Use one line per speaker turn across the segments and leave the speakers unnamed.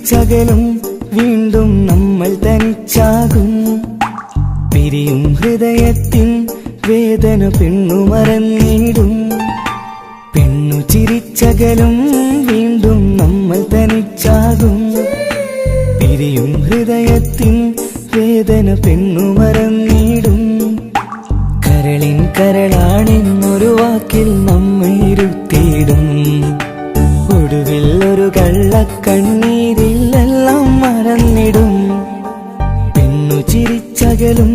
ചിരിച്ചകലും വീണ്ടും നമ്മൾ തനിച്ചാകും. പിരിയും ഹൃദയത്തിൻ വേദന പെണ്ണു മറന്നിടും. പെണ്ണു ചിരിച്ചകലും വീണ്ടും നമ്മൾ തനിച്ചാകും. പിരിയും ഹൃദയത്തിൻ വേദന പെണ്ണു മറന്നിടും. കരളിൻ കരളാണെന്നൊരു വാക്കിൽ നമ്മൾ ഇരുത്തിയിടും. ഒടുവിൽ ഒരു കള്ളക്കണ്ണീരിൽ എല്ലാം മറന്നിടും. പെണ്ണു ചിരിച്ചകലും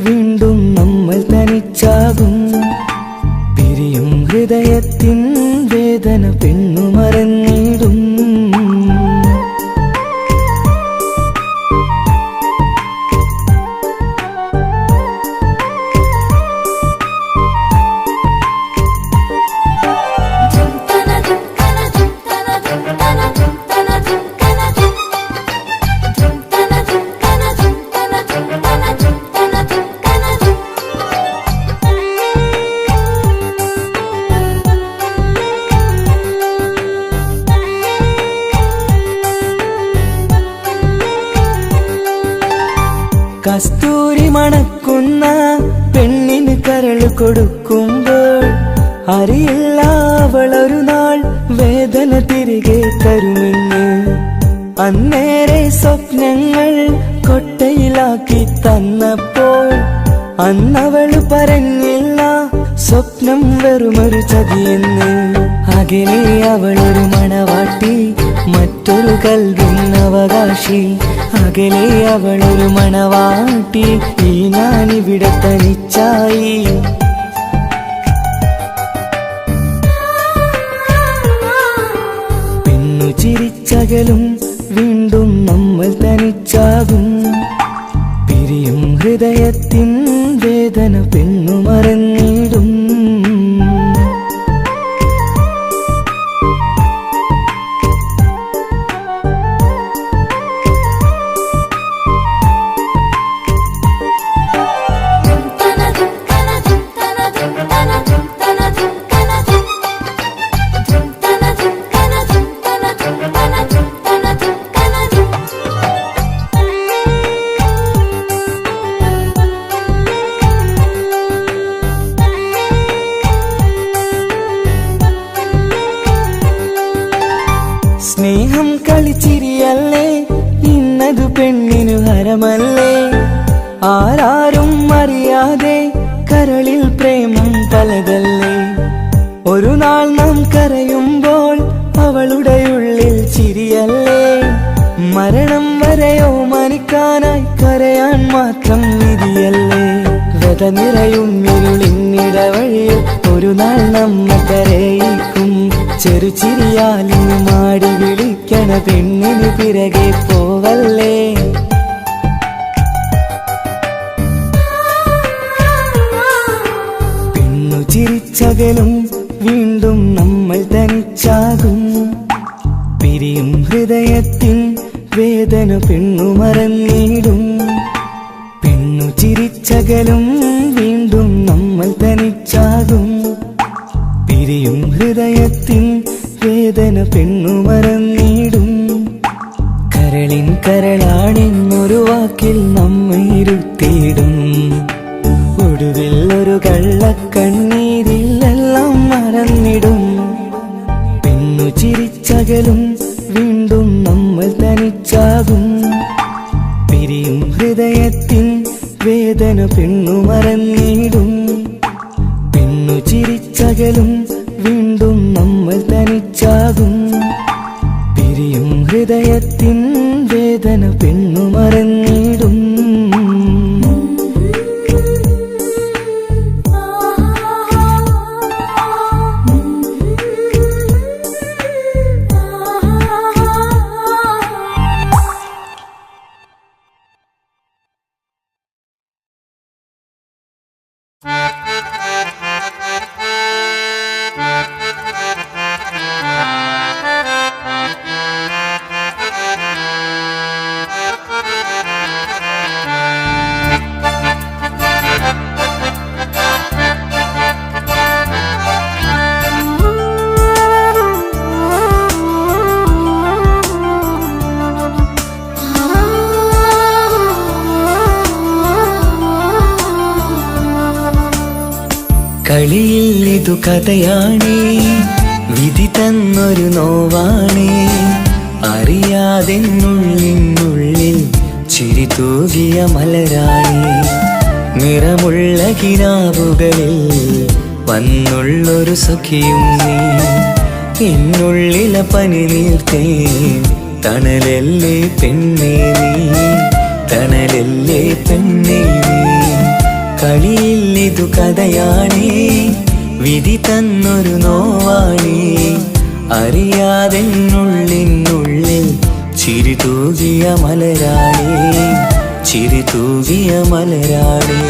വീണ്ടും നമ്മൾ തനിച്ചാകും. പിരിയും ഹൃദയത്തിൻ വേദന പെണ്ണു മറന്നിടും. കസ്തൂരി മണക്കുന്ന പെണ്ണിന് കരള് കൊടുക്കുമ്പോൾ അറിയില്ല അവളൊരു നാൾ വേദന തിരികെ തരുമെന്ന്. അന്നേരെ സ്വപ്നങ്ങൾ കൊട്ടയിലാക്കി തന്നപ്പോൾ അന്നവള് പറഞ്ഞില്ല സ്വപ്നം വെറുമൊരു ചതിയെന്ന്. അകലെ അവളൊരു മണവാട്ടി, മറ്റൊരു കൽവിൻ അവകാശി. അകലെ അവളൊരു മണവാട്ടി, ഈ ഞാനിവിടെ തനിച്ചായി. പെണ്ണു ചിരിച്ചകലും വീണ്ടും നമ്മൾ തനിച്ചാകും. പിരിയും ഹൃദയത്തിൻ വേദന പെണ്ണു മറന്നിടും. സ്നേഹം കളിച്ചിരിയല്ലേ, ഇന്നതു പെണ്ണിനു ഹരമല്ലേ. ആരാരും അറിയാതെ കരളിൽ പ്രേമം പലതല്ലേ. ഒരു നാൾ നാം കരയുമ്പോൾ അവളുടെ ഉള്ളിൽ ചിരിയല്ലേ. മരണം വരെയോ മനിക്കാനായി കരയാൻ മാത്രം വിധിയല്ലേ. വ്യത നിറയും ഇരുളിന്നിടവഴിയിൽ ഒരു നാൾ നമ്മ കരയിക്കും. ചെറുചിരിയാലിന് മാടി വിളിക്കണ പെണ്ണിന് പിറകെ പോവല്ലേ. പെണ്ണു ചിരിച്ചകലും വീണ്ടും നമ്മൾ തനിച്ചാകും. പിരിയും ഹൃദയത്തിൻ വേദന പെണ്ണു മറന്നിടും. പെണ്ണു ചിരിച്ചകലും വീണ്ടും നമ്മൾ തനിച്ചാകും. പിരിയും ഹൃദയത്തിൻ വേദന പെണ്ണു മറന്നിടും. കരളിൻ കരളാണെന്നൊരു വാക്കിൽ നമ്മൾ ഇരുത്തിയിടും. ഒടുവിൽ ഒരു കള്ളക്കണ്ണീരിൽ എല്ലാം മറന്നിടും. പെണ്ണു ചിരിച്ചകലും വീണ്ടും നമ്മൾ തനിച്ചാകും. പിരിയും ഹൃദയത്തിൻ വേദന പെണ്ണു മറന്നിടും. പെണ്ണു ചിരിച്ചകലും വീണ്ടും നമ്മൾ തനിച്ചാകും. പിരിയും ഹൃദയത്തിൻ വേദന പെണ്ണു മറന്നിടും. കളിയിൽ ഇതു കഥയാണേ, വിധി തന്നൊരു നോവാണേ. അറിയാതെന്നുള്ളിനുള്ളിൽ ചിരി തൂകിയ മലരാണി. നിറമുള്ള കിനാവുകളിൽ വന്നുള്ളൊരു സഖിയും നീ. എന്നുള്ളിലെ പനി നീർത്തേൻ തണലല്ലേ പെണ്ണേ നീ, തണലല്ലേ പെണ്ണേ നീ. കളിയിൽ ഇതു കഥയാണേ, വിധി തന്നൊരു നോവാണേ. അറിയാതെന്നുള്ളിനുള്ളിൽ ചിരി തൂകിയ മലരാണി, ചിരി തൂകിയ മലരാണി.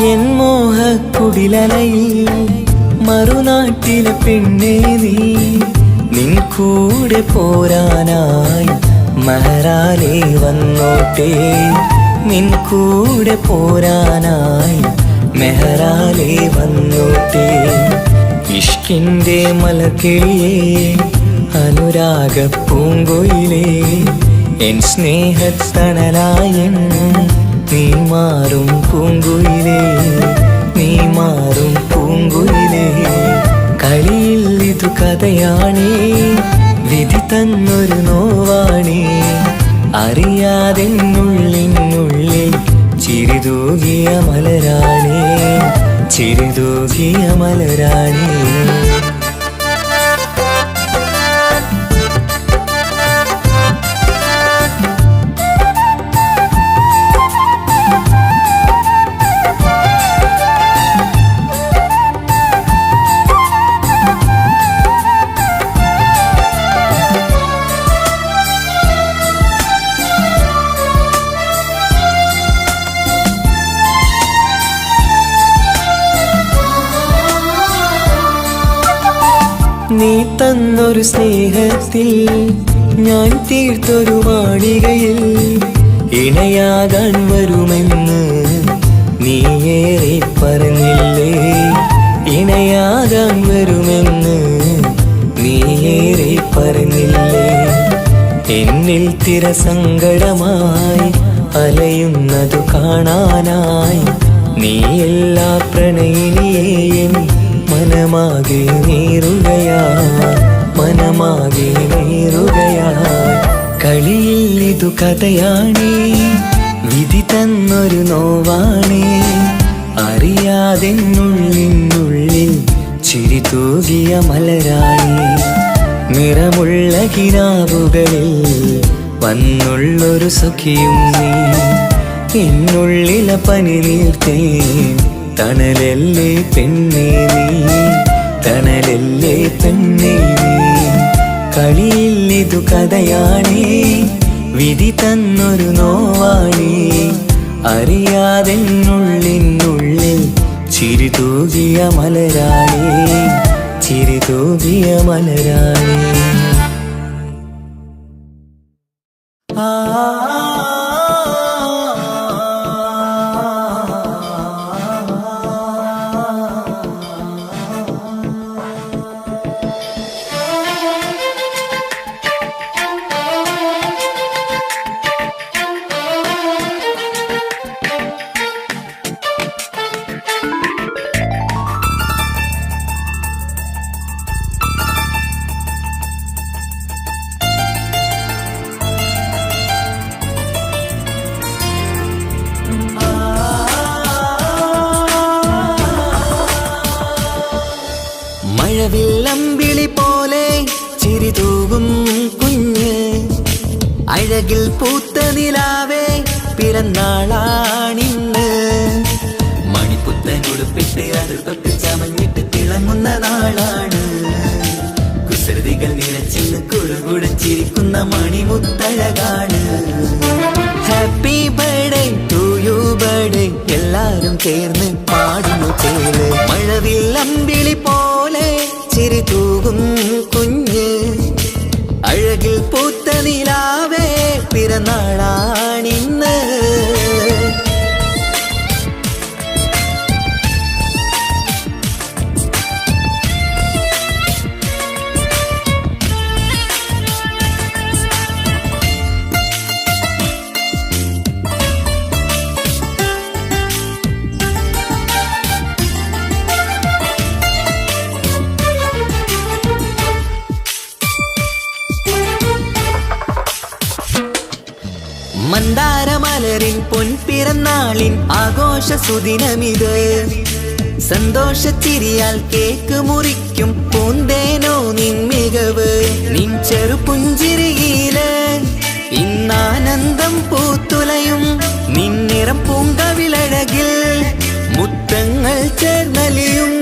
എൻ മോഹക്കുടിലലയിൽ മറുനാട്ടിലെ പെണ്ണേ നീ. നിൻ കൂടെ പോരാനായി മഹറാലേ വന്നോട്ടെ, നിൻ കൂടെ പോരാനായി മെഹറാലേ വന്നോട്ടെ. ഇഷ്കിൻ്റെ മലക്കിളിയേ, അനുരാഗ പൂങ്കൊയിലേ, എൻ സ്നേഹത്തണലായൻ നീ മാറും പൂങ്കുയിലേ, നീ മാറും പൂങ്കുയിലേ. കളിയിൽ ഇതു കഥയാണേ, വിധി തന്നൊരു നോവാണേ. അറിയാതെന്നുള്ളിനുള്ളിൽ ചിരി തൂകിയ മലരാണേ, ചിരി തൂകിയ മലരാണേ. നീ തന്നൊരു സ്നേഹത്തിൽ ഞാൻ തീർത്തൊരു മാളികയിൽ ഇണയാകാൻ വരുമെന്ന് നീയേറെ പറഞ്ഞില്ലേ, ഇണയാകാൻ വരുമെന്ന് നീയേറെ പറഞ്ഞില്ലേ. എന്നിൽ തിരസങ്കടമായി അലയുന്നതു കാണാനായി നീ എല്ലാ പ്രണയിനിയേയും മനമാകെ നീറുകയാ, മനമാകെ നീറുകയാ. കളിയിൽ ഇതു കഥയാണേ, വിധി തന്നൊരു നോവാണേ. അറിയാതെന്നുള്ളിനുള്ളിൽ ചിരി തൂകിയ മലരാണി. നിറമുള്ള കിനാവുകളിൽ വന്നുള്ളൊരു സഖിയും നീ. എന്നുള്ളിലെ പനി നീർത്തേൻ തണലല്ലേ പെണ്ണേ നീ, തണലല്ലേ പെണ്ണേ നീ. കളിയിൽ ഇതു കഥയാണേ, വിധി തന്നൊരു നോവാണേ. അറിയാതെന്നുള്ളിനുള്ളിൽ ചിരി തൂകിയ മലരാണി, ചിരി തൂകിയ മലരാണി. മഴവില്ലമ്പിളി പോലെ ചിരി തൂകും കുഞ്ഞ്, അഴകിൽ പൂത്ത നിലാവേ പിറന്നാളാണിന്ന്. മണിപ്പുത്തൻ ഉടുപ്പിട്ട് അത് തൊട്ട് ചമഞ്ഞിട്ട് തിളങ്ങുന്ന നാളാണ്. കുസൃതികൾ നിറച്ചിന്ന് കുടുകുടച്ചിരിക്കുന്ന മണിമുത്തഴകാണ്. Happy birthday to you birthday. എല്ലാരും ചേർന്ന് പാടുന്നു ചേല്. മഴവില്ലമ്പിളി പോലെ ചിരി തൂകും കുഞ്ഞ്, അഴകിൽ പൂത്ത നിലാവേ പിറന്നാളാണിന്ന്. മന്ദാരമലരിൻ പൊൻപിറന്നാളിൻ ആഘോഷ സുദിനമിത്. സന്തോഷച്ചിരിയാൽ കേക്ക് മുറിക്കും പൂന്തേനോ നിൻ മികവ്. നിൻ ചെറുപുഞ്ചിരിയില് ഇന്നാനന്ദം പൂത്തുലയും. നിന്നിറം പൂങ്കവിളഴകിൽ മുത്തങ്ങൾ ചേർന്നലിയും.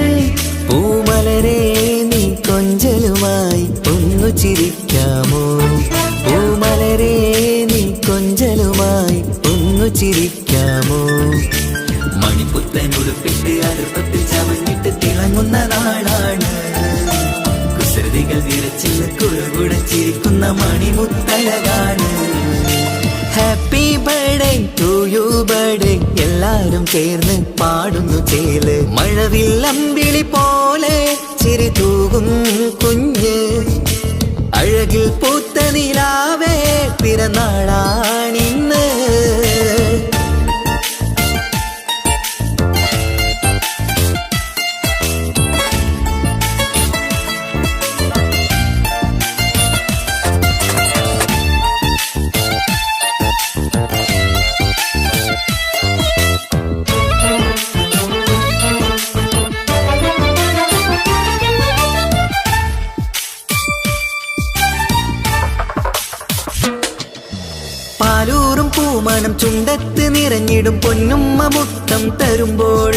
പൂമലരെ നീ കൊഞ്ചലുമായി ഒന്നു ചിരിക്കാമോ? പൂമലരെ നീ കൊഞ്ചലുമായി ഒന്നു ചിരിക്കാമോ? മണിപ്പുത്തൻ ഉടുപ്പിട്ട് അടുപ്പത്തിൽ ചമഞ്ഞിട്ട് തിളങ്ങുന്ന നാളാണ്. കുസൃതികൾ നിറച്ചിന്ന് കുഴുകുടച്ചിരിക്കുന്ന മണിമുത്തഴകാണ്. Happy birthday to you birthday എല്ലാരും ചേർന്ന് പാടുന്നു ചേല്. മഴവില്ലമ്പിളി പോലെ ചിരി തൂകും കുഞ്ഞ്, അഴകിൽ പൂത്ത നിലാവേ പിറന്നാളാണിന്ന്. പാലൂറും പൂമണം ചുണ്ടത്ത് നിറഞ്ഞിടും പൊന്നുമ്മ മുത്തം തരുമ്പോൾ.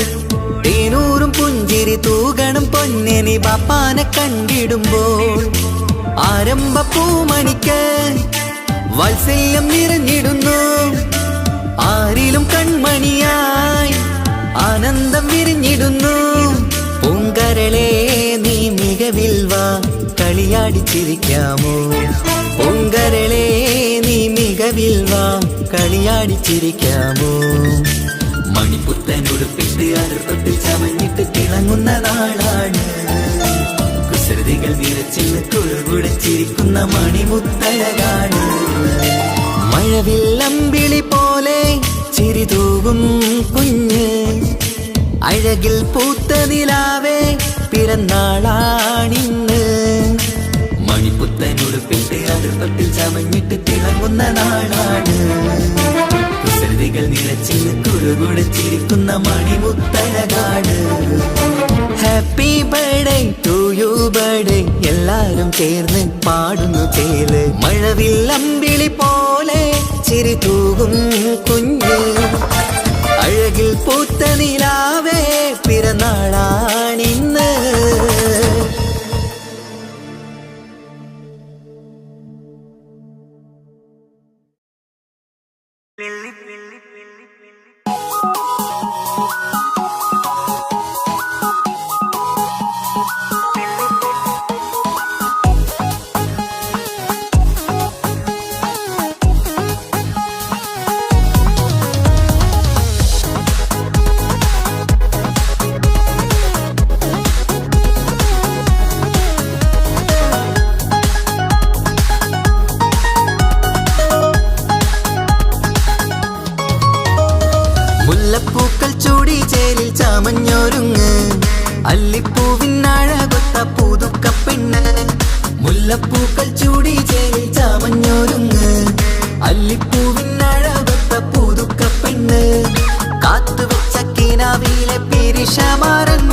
തേനൂറും പുഞ്ചിരി തൂകണം പൊന്നനി ബാപ്പാനെ കണ്ടിടുമ്പോൾ. ആരംഭ പൂമണിക്ക് വാത്സല്യം നിറഞ്ഞിടുന്നു. ആരിലും കൺമണിയായി ആനന്ദം വിരിഞ്ഞിടുന്നു. പൂങ്കരളെ നീ മികവിൽ വാ കളിയാടിച്ചിരിക്കാമോ? പൂങ്കരളെ നീ മികവിൽ വാ കളിയാടിച്ചിരിക്കാമോ? മണിപ്പുത്തൻ ഉടുപ്പിട്ട് അടുപ്പത്തിൽ ചമഞ്ഞിട്ട് തിളങ്ങുന്ന നാളാണ്. കുസൃതികൾ നിറച്ചിന്ന് കുഴുകുടച്ചിരിക്കുന്ന മണിമുത്തഴകാണ്. മഴവില്ലമ്പിളി പോലെ ചിരി തൂകും കുഞ്ഞ്, അഴകിൽ പൂത്ത നിലാവേ പിറന്നാളാണിന്ന്. മണിപ്പുത്തൻ ഉടുപ്പിട്ട് അടുപ്പത്തിൽ ചമഞ്ഞിട്ട് തിളങ്ങുന്ന നാളാണ്. കുസൃതികൾ നിറച്ചിന്ന് കുഴുകുടച്ചിരിക്കുന്ന മണിമുത്തഴകാണ്. Happy birthday to you birthday എല്ലാരും ചേർന്ന് പാടുന്നു ചേല്. മഴവില്ലമ്പിളി പോലെ ചിരി തൂകും കുഞ്ഞ്, അഴകിൽ പൂത്ത നിലാവേ പിറന്നാളാണിന്ന്. മുല്ലപ്പൂക്കൾ ചൂടി ചേലിൽ ചാമഞ്ഞൊരുങ്ങ്, അല്ലിപ്പൂവിനഴകൊത്ത പുതുക്കപ്പെണ്ണ്. മുല്ലപ്പൂക്കൾ ചൂടി ചേലിൽ ചാമഞ്ഞൊരുങ്ങ്, അല്ലിപ്പൂവിനഴകൊത്ത പുതുക്കപ്പെണ്ണ്. കാത്തുവെച്ച കിനാവിലെ പിരിശമാരൻ,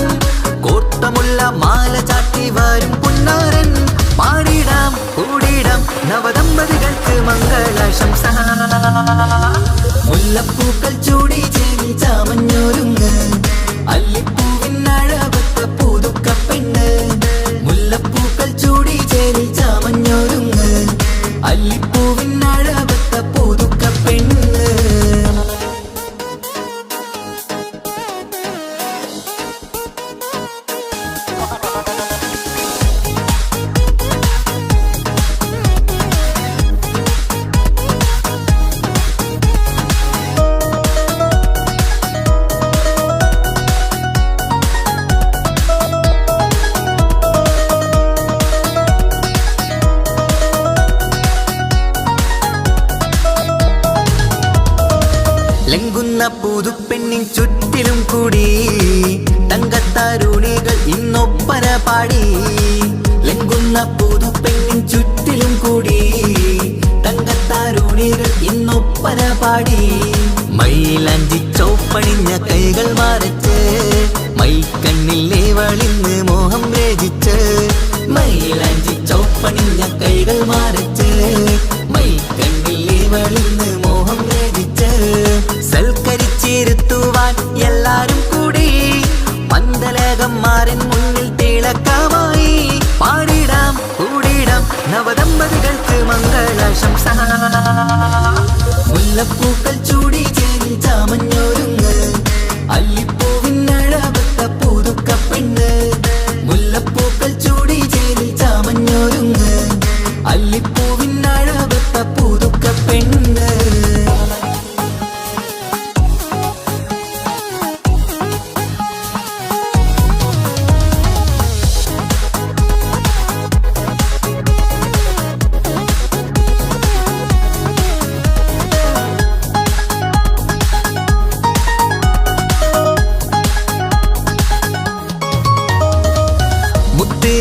കോട്ടമുള്ള മാല ചാട്ടി വരും പുന്നാരൻ. പാടിടാം കൂടിടാം നവദമ്പതികൾക്ക് മംഗളാശംസ. മുല്ലപ്പൂക്കൾ ചൂടി ചേലിൽ ചാമഞ്ഞൊരുങ്ങ്, അല്ലിപ്പൂവിനഴകൊത്ത പുതുക്കപ്പെണ്ണ്. മുല്ലപ്പൂക്കൾ ചൂടി ചേലിൽ ചാമഞ്ഞൊരുങ്ങ്, അല്ലിപ്പൂവിനഴകൊത്ത പുതുക്കപ്പെണ്ണ്. പുതുപ്പെണ്ണിൻ ചുറ്റിലും കൂടി തങ്കത്താരുണികൾ ഇന്നൊപ്പന പാടി. ലംഘുന്ന പുതുപ്പെണ്ണിൻ ചുറ്റിലും കൂടി തങ്കത്താരുണികൾ ഇന്നൊപ്പന പാടി. മൈലാഞ്ചി ചോപ്പണിഞ്ഞ കൈകൾ മറച്ച് മൈക്കണ്ണിൽ വളിന്ന് മോഹം രചിച്ച്. മൈലാഞ്ചി ചോപ്പണിഞ്ഞ കൈകൾ മറച്ച് മൈക്കണ്ണിൽ വളിന്ന് മോഹം രചിച്ച്. സൽക്കരിച്ചിരുത്തുവാൻ എല്ലാരും കൂടി പന്തലകന്മാരൻ മുന്നിൽ തിളക്കമായി. പാടിടാം കൂടിടാം നവദമ്പതികൾക്ക് മംഗളാശംസ. മുല്ലപ്പൂക്കൾ ചൂടി ചേരി ചാമഞ്ഞൊരുങ്ങ് അല്ലിപ്പൂവിനഴവത്ത പുതുക്കപ്പെണ്ണ്. മുല്ലപ്പൂക്കൾ ചൂടി ചേരി ചാമഞ്ഞൊരുങ്ങ് അല്ലിപ്പൂവിനഴവത്ത പുതുക്കപ്പെണ്ണ്.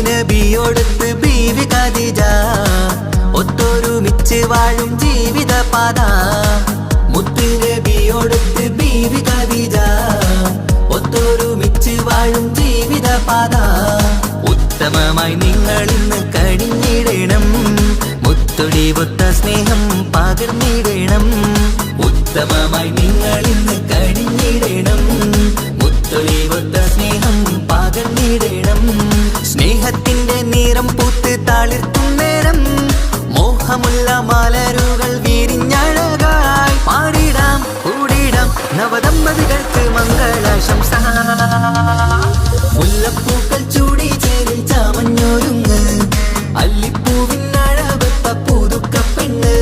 നബിയോടൊത്ത് ബീവി ഖദീജ ഒത്തൊരുമിച്ച് വാഴും ജീവിതപാത. മുത്ത് നബിയോടൊത്ത് ബീവി ഖദീജ ഒത്തൊരുമിച്ച് വാഴും ജീവിതപാത. ഉത്തമമായി നിങ്ങൾ ഇന്ന് കഴിഞ്ഞിടണം, മുത്തൊടിവൊത്ത സ്നേഹം പകർന്നിടണം. ഉത്തമമായി നിങ്ങൾ ഇന്ന് കഴിഞ്ഞിടണം, മുത്തൊടിവൊത്ത സ്നേഹം പകർന്നിടണം. സ്നേഹത്തിന്റെ നിറം പൂത്ത് താളിർത്തും നേരം മോഹമുള്ള മലരുകൾ വിരിഞ്ഞഴകായി. പാടിടാം കൂടിടാം നവദമ്പതികൾക്ക് മംഗളാശംസ. മുല്ലപ്പൂക്കൾ ചൂടി ചേരി ചാമഞ്ഞൊരുങ്ങ് അല്ലിപ്പൂവിനഴവത്ത പുതുക്കപ്പെണ്ണ്.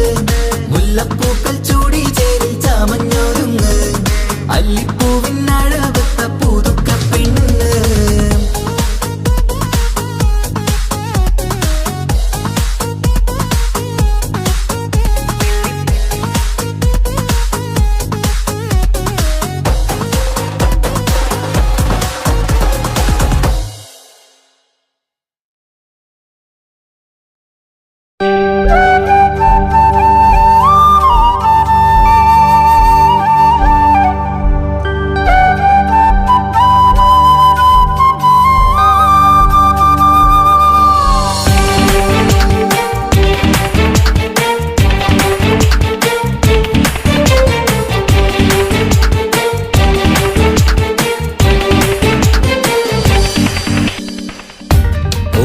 മുല്ലപ്പൂക്കൾ ചൂടി ചേരി ചാമഞ്ഞൊരുങ്ങ് അല്ലിപ്പൂവിനഴവത്ത പുതുക്കപ്പെണ്ണ്.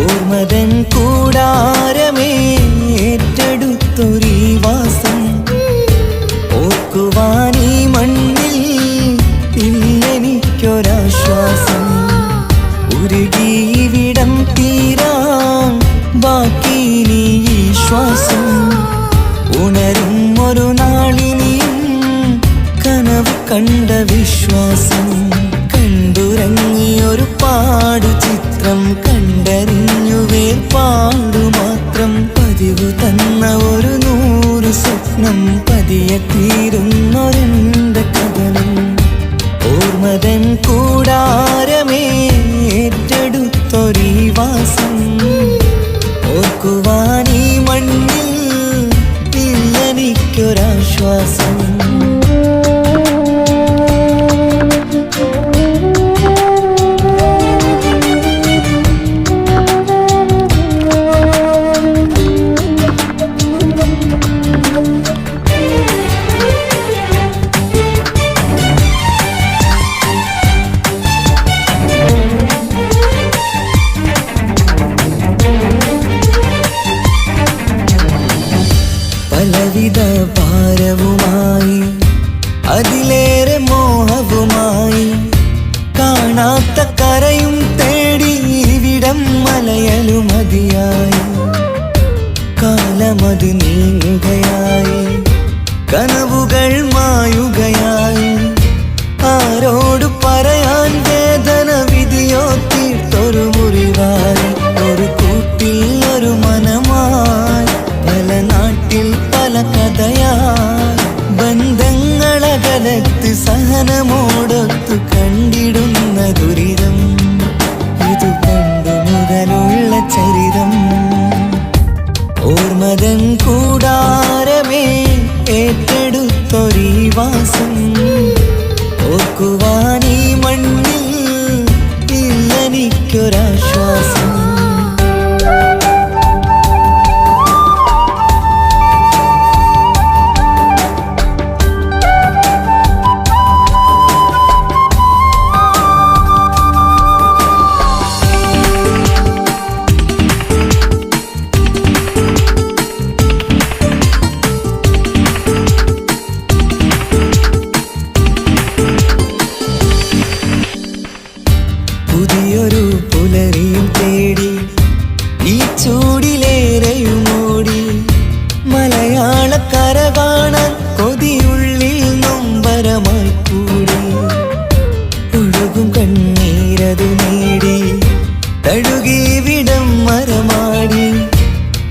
ഓർമ്മതൻ കൂടാരമേ ഏറ്റെടുത്തൊരീ വാസം ഓർക്കുവാനീ മണ്ണിൽ ഇല്ലെനിക്കൊരാശ്വാസം. ഉരുകിയിവിടം തീരാൻ ബാക്കി നീ ഈ ശ്വാസം. ഉണരും ഒരു നാളിനിയും കനവ് കണ്ട വിശ്വാസം. കണ്ടുറങ്ങിയൊരു പാടു ചിത്രം കണ്ടറിഞ്ഞു വേർപാടു മാത്രം. പതിവ് തന്ന ഒരു 100 സ്വപ്നം പതിയെ തീരുന്നൊരെന്റെ കഥനം. ഓർമ്മതൻ കൂടാരമേ ഏറ്റെടുത്തൊരീ വാസം ഓർക്കുവാനീ മണ്ണിൽ ഇല്ലെനിക്കൊരാശ്വാസം. പലവിധ ഭാരവുമായി അതിലേറെ മോഹവുമായി കാണാത്ത കരയും തേടി ഇവിടം മലയലുമതിയായി. കാലമത് നീങ്ങുകയായി, കനവുകൾ മായുകയായി. ആരോട് പറയാൻ വേദന വിധിയോ തീർത്തൊരു മുറിവായി. ഒരു കൂട്ടിൽ ഒരു മനമായി പല നാട്ടിൽ പല കഥയായി. ബന്ധങ്ങളകലത്ത് സഹ സഹനമോടൊത്തു കണ്ടിടുന്ന ദുരിതം. ഇതു പണ്ടു മുതലുള്ള ചരിതം. ഓർമ്മതൻ കൂടാരമേ ഏറ്റെടുത്തൊരീ വാസം. ഓർക്കുവാനീ മണ്ണിൽ ഇല്ലെനിക്കൊരാശ്വാസം. പുതിയൊരു പുലരിയും തേടി ഈ ചൂടിലേറെയുമോടി. മലയാളക്കര കാണാൻ കൊതിയുള്ളിൽ നൊമ്പരമായി കൂടി. ഒഴുകും കണ്ണീരതു നേടി തഴുകിവിടം മരമാടി.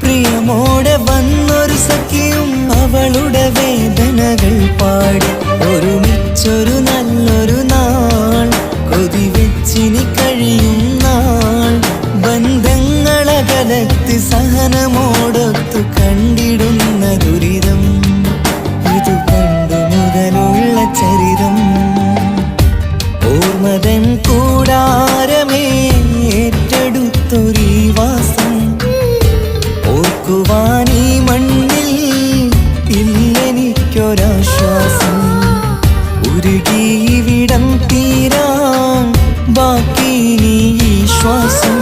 പ്രിയമോടെ വന്നൊരു സഖിയും അവളുടെ വേദനകൾ പാടി. ഒരുമിച്ചൊരു നല്ലൊരു നാൾ കൊതിവെച്ചിനി കഴിയും നാൾ. ബന്ധങ്ങളകലത്ത് സഹനമോടൊത്തു കണ്ടിടുന്ന ദുരിതം. ഇതു പണ്ടു മുതലുള്ള ചരിതം. ഓർമ്മതൻ കൂടാരമേ ഏറ്റെടുത്തൊരീ വാസം. ഓർക്കുവാനീ മണ്ണിൽ ഇല്ലെനിക്കൊരാശ്വാസം. ഉരുകിയിവിടം തീരാൻ ബാക്കി നീ ഈ ശ്വാസം.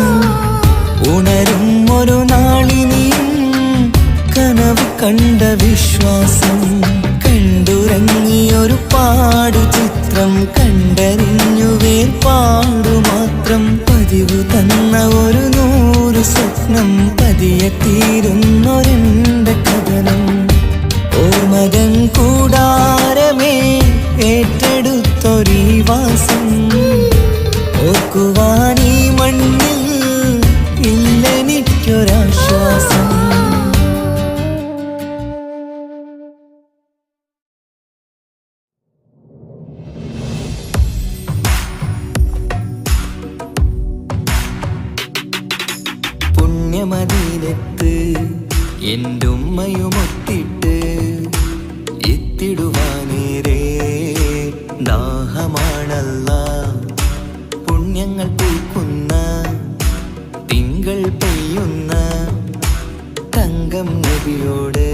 ഉണരും ഒരു നാളിനിയും കനവ് കണ്ട വിശ്വാസം. കണ്ടുറങ്ങിയൊരു പാടു ചിത്രം കണ്ടറിഞ്ഞു വേർപാടു മാത്രം. പതിവ് തന്ന ഒരു 100 സ്വപ്നം പതിയെ തീരുന്നൊരെന്റെ കഥനം. ഓർമ്മതൻ കൂടാരമേ ഏറ്റെടുത്തൊരീ വാസം. ഓർക്കുവാനീ മണ്ണിൽ ഇല്ലെനിക്കൊരാശ്വാസം. പുണ്യമദീനത്ത് എൻ്റെ ഉമ്മയുമൊത്തിട്ട് എത്തിടുവാനേരേ ദാഹമാണല്ലാ. പുണ്യങ്ങൾ പൂക്കുന്ന തിങ്കൾ പെയ്യുന്ന തങ്കം നബിയോട്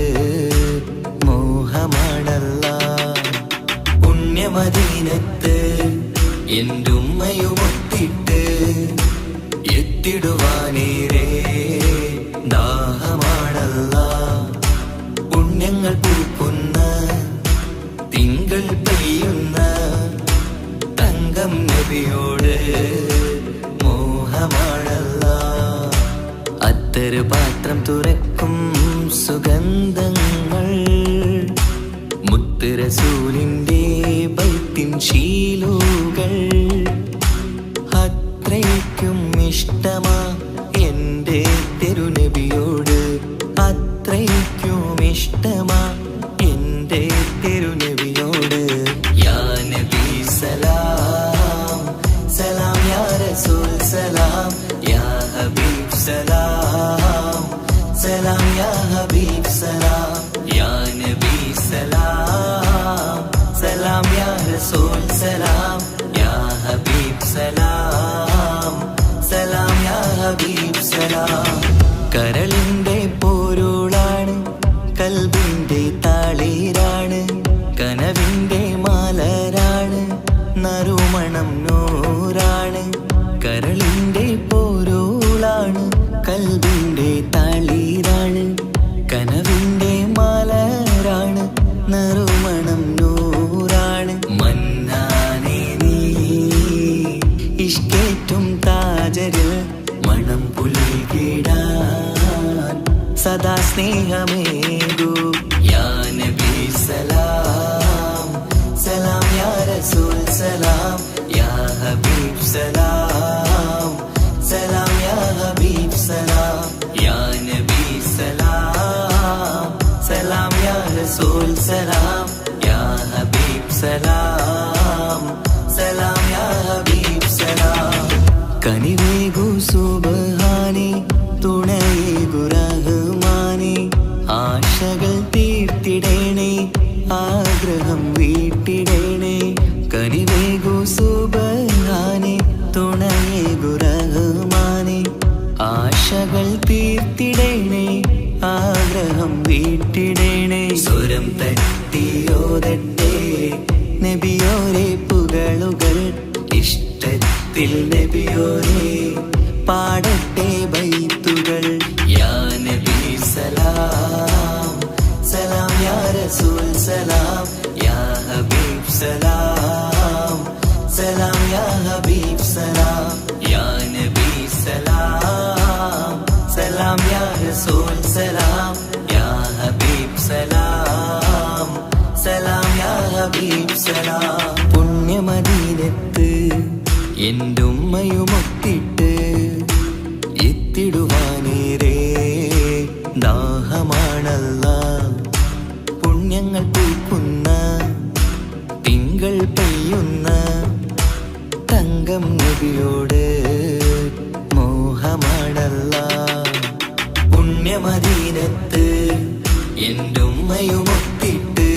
മോഹമാണല്ലാ. പുണ്യമദീനത്ത് എൻ്റെ ഉമ്മയുമൊത്തിട്ട് എത്തിടുവാനേരേ ദാഹമാണല്ലാ. പുണ്യങ്ങൾ പൂക്കുന്ന തിങ്കൾ പെയ്യുന്ന തങ്കം നബിയോട് മോഹമാണല്ലാ. അത്തറ് പാത്രം തുറക്കും സുഗന്ധങ്ങൾ മുത്ത് റസൂലിൻ്റെ ബൈത്തിൻ ശീലുകൾ. അത്രയ്ക്കും ഇഷ്ടമാ എൻ്റെ തിരുനബിയോട്. അത്രയ്ക്കും ഇഷ്ടമാ എൻ്റെ തിരുനബിയോട്. യാ നബി സലാം സലാം യാ റസൂൽ സലാം യാ ഹബീബ് സലാം സലാം യാ ഹബീബ് സലാം യാ നബി സലാം സലാം യാ റസൂൽ സലാം യാ ഹബീബ് സലാം സലാം യാ ഹബീബ് സലാം. കരളിൻ്റെ പോരുളാണ് കൽബിൻ്റെ താളീരാണ്. കനവിൻ്റെ മാലരാണ് നറുമണം നൂറാണ്. കരളിൻ്റെ പോരുളാണ് കൽബിൻ്റെ താളീരാണ്. കനവിൻ്റെ മാലരാണ് നറുമണം നൂറാണ്. മന്നാനേ നീ ഇഷ്കേറ്റും താജരിൽ മണം പുൽകിടാൻ സദാ സ്നേഹമേകൂ. യാ നബി സലാം സലാം യാ റസൂൽ സലാം യാ ഹബീബ് സലാം സലാം യാ ഹബീബ് സലാം യാ നബി സലാം സലാം യാ റസൂൽ സലാം യാ ഹബീബ് സലാം സലാം യാ ഹബീബ് സലാം. കനിവേഗു സുബ്ഹാനേ തുണയേകു റഹ്മാനേ, ആശകൾ തീർത്തിടേണേ ആഗ്രഹം വീട്ടിടേണേ. കനിവേഗു സുബ്ഹാനേ തുണയേകു റഹ്മാനേ, ആശകൾ തീർത്തിടേണേ ആഗ്രഹം വീട്ടിടേണേ. സ്വരം തട്ടിയോതട്ടെ നബിയോരെ പുകളുകൾ, ഇഷ്ടത്തിൽ നബിയോരെ പാടട്ടെ ബൈത്തുകൾ. യാ നബി സലാം സലാം യാ റസൂൽ സലാം യാ ഹബീബ് സലാം സലാം യാ ഹബീബ് സലാം. യാ നബി സലാം സലാം യാ റസൂൽ സലാം യാ ഹബീബ് സലാം സലാം യാ ഹബീബ് സലാം. പുണ്യമദീനത്ത് എൻ്റെ ഉമ്മയുമൊത്തിട്ട് എത്തിടുവാനേരേ ദാഹമാണല്ലാ. പുണ്യങ്ങൾ പൂക്കുന്ന തിങ്കൾ പെയ്യുന്ന തങ്കം നബിയോട് മോഹമാണല്ലാ. പുണ്യമദീനത്ത് എൻ്റെ ഉമ്മയുമൊത്തിട്ട്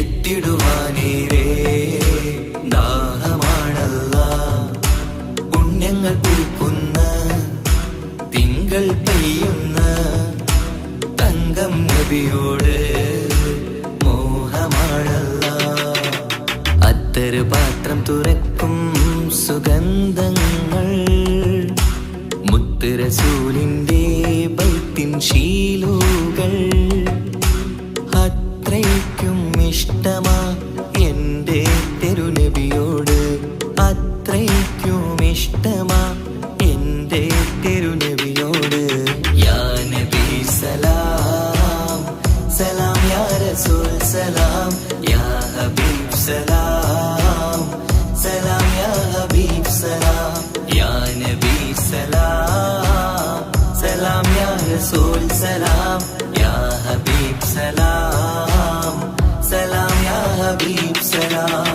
എത്തിടുവാനേരേ ദാഹമാണല്ലാ. പുണ്യങ്ങൾ പൂക്കുന്ന തിങ്കൾ പെയ്യുന്ന തങ്കം നബിയോട് മോഹമാണല്ലാ. അത്തറ് പാത്രം തുറക്കും സുഗന്ധങ്ങൾ, മുത്ത് റസൂലിന്റെ ബൈത്തിൻ ശീലുകൾ. അത്രയ്ക്കും ഇഷ്ടമാ എൻ്റെ തിരുനബിയോട്, അത്രയ്ക്കും ഇഷ്ടമാ എൻ്റെ തിരുനബിയോട്. യാ നബി സലാം സലാം യാ റസൂൽ സലാം യാ ഹബീബ് സലാം സലാം യാ ഹബീബ് സലാം. യാ നബി സലാം സലാം യാ റസൂൽ സലാം യാ ഹബീബ് സലാം സലാം യാ ഹബീബ് സലാം.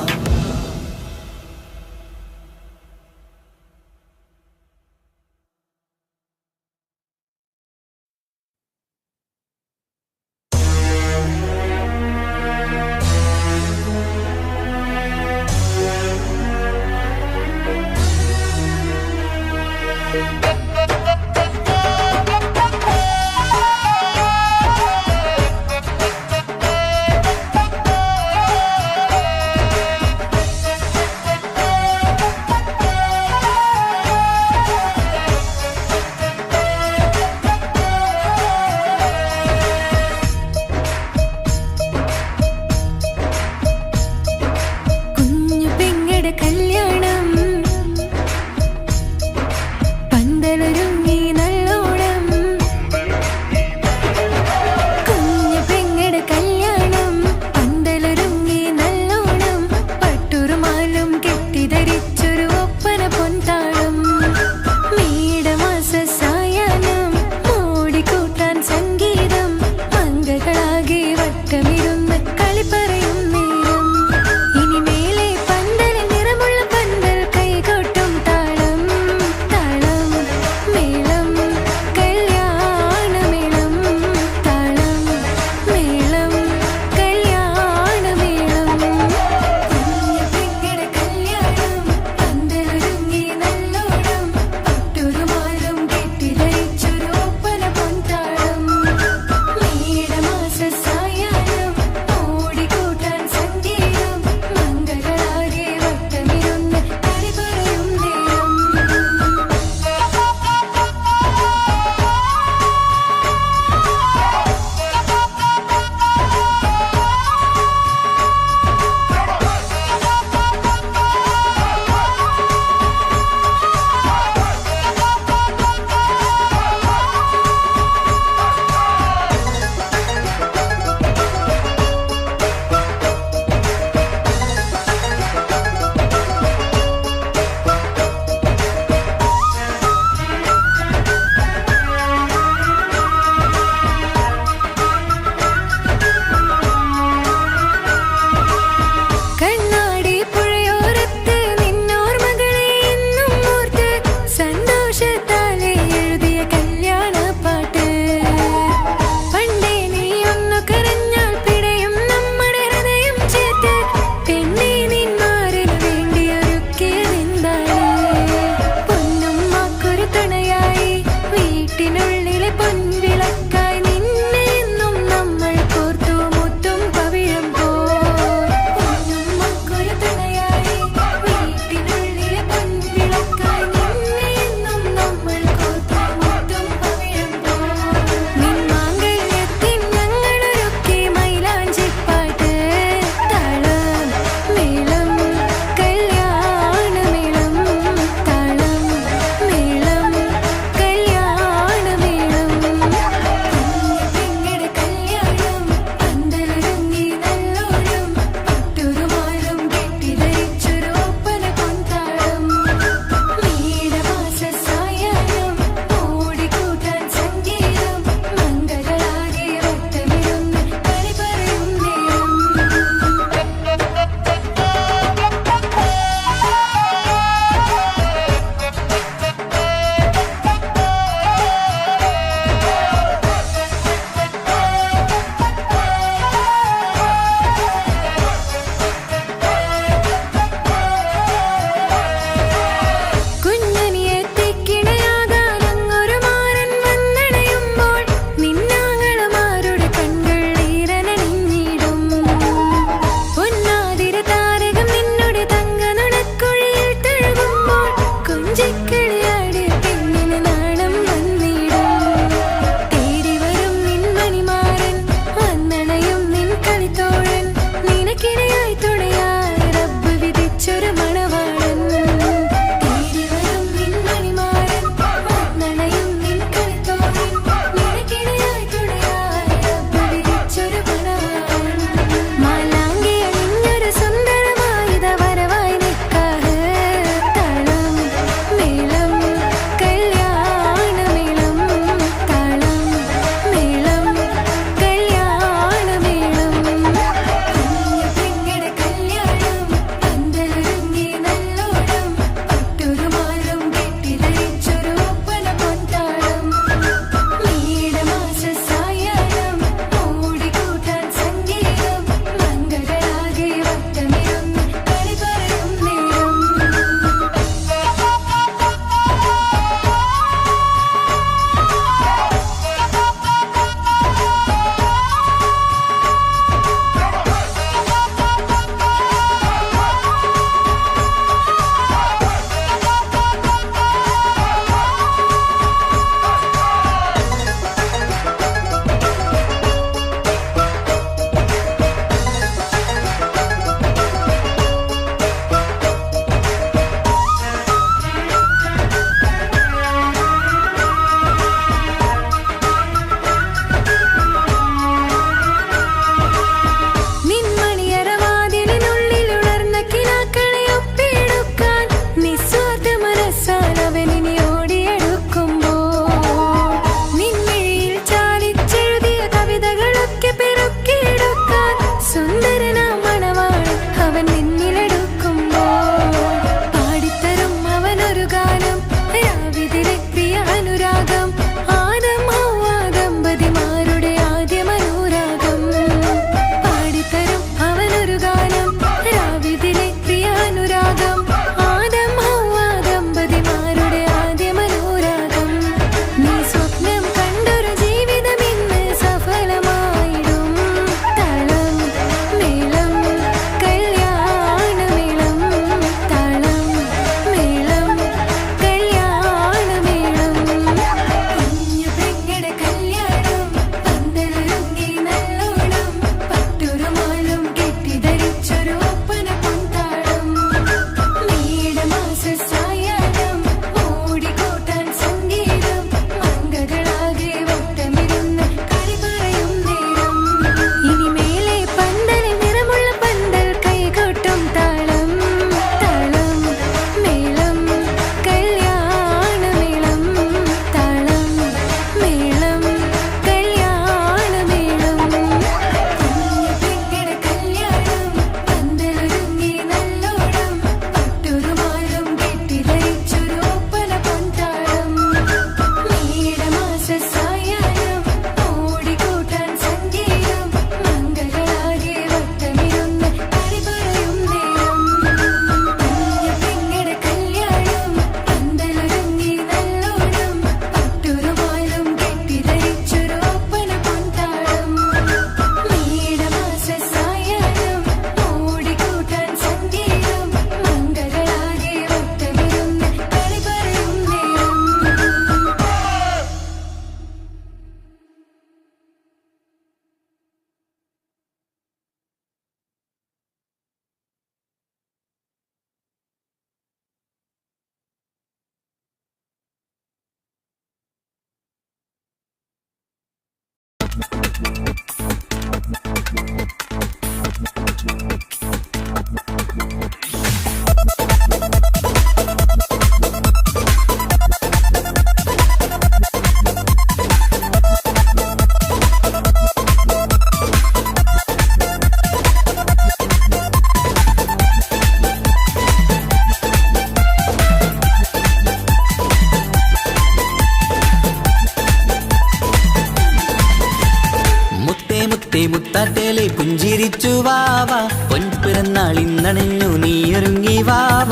മുത്താട്ടേലെ പുഞ്ചിരിച്ചു വാവ പൊൻപിറന്നാൾ ഇന്നണിഞ്ഞു നീയൊരുങ്ങി വാവ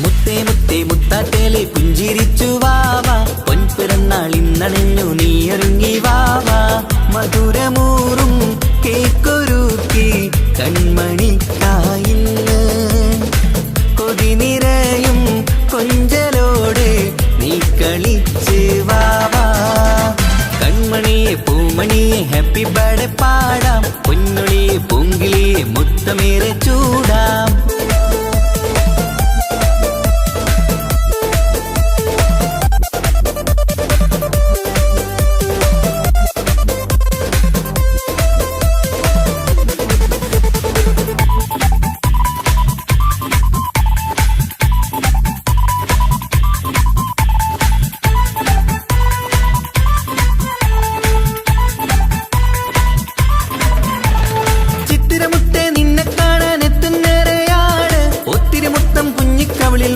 മുത്തേ മുത്തേ മുത്താട്ടേലെ പുഞ്ചിരിച്ചു വാവ പൊൻപിറന്നാൾ ഇന്നണിഞ്ഞു നീയൊരുങ്ങി വാവ മധുരമൂറും കേക്കൊരുക്കി കൺമണിക്കായിന്ന് കൊതി നിറയും കൊഞ്ചലോടെ നീ കളിച്ച് വാവാ കൺമണിയെ പൂമണിയെ ഹാപ്പി ബർത്ത്ഡേ പാടാം പൊന്നൊളിയെ പൂങ്കിളിയെ മുത്തമേറെ ചൂടാം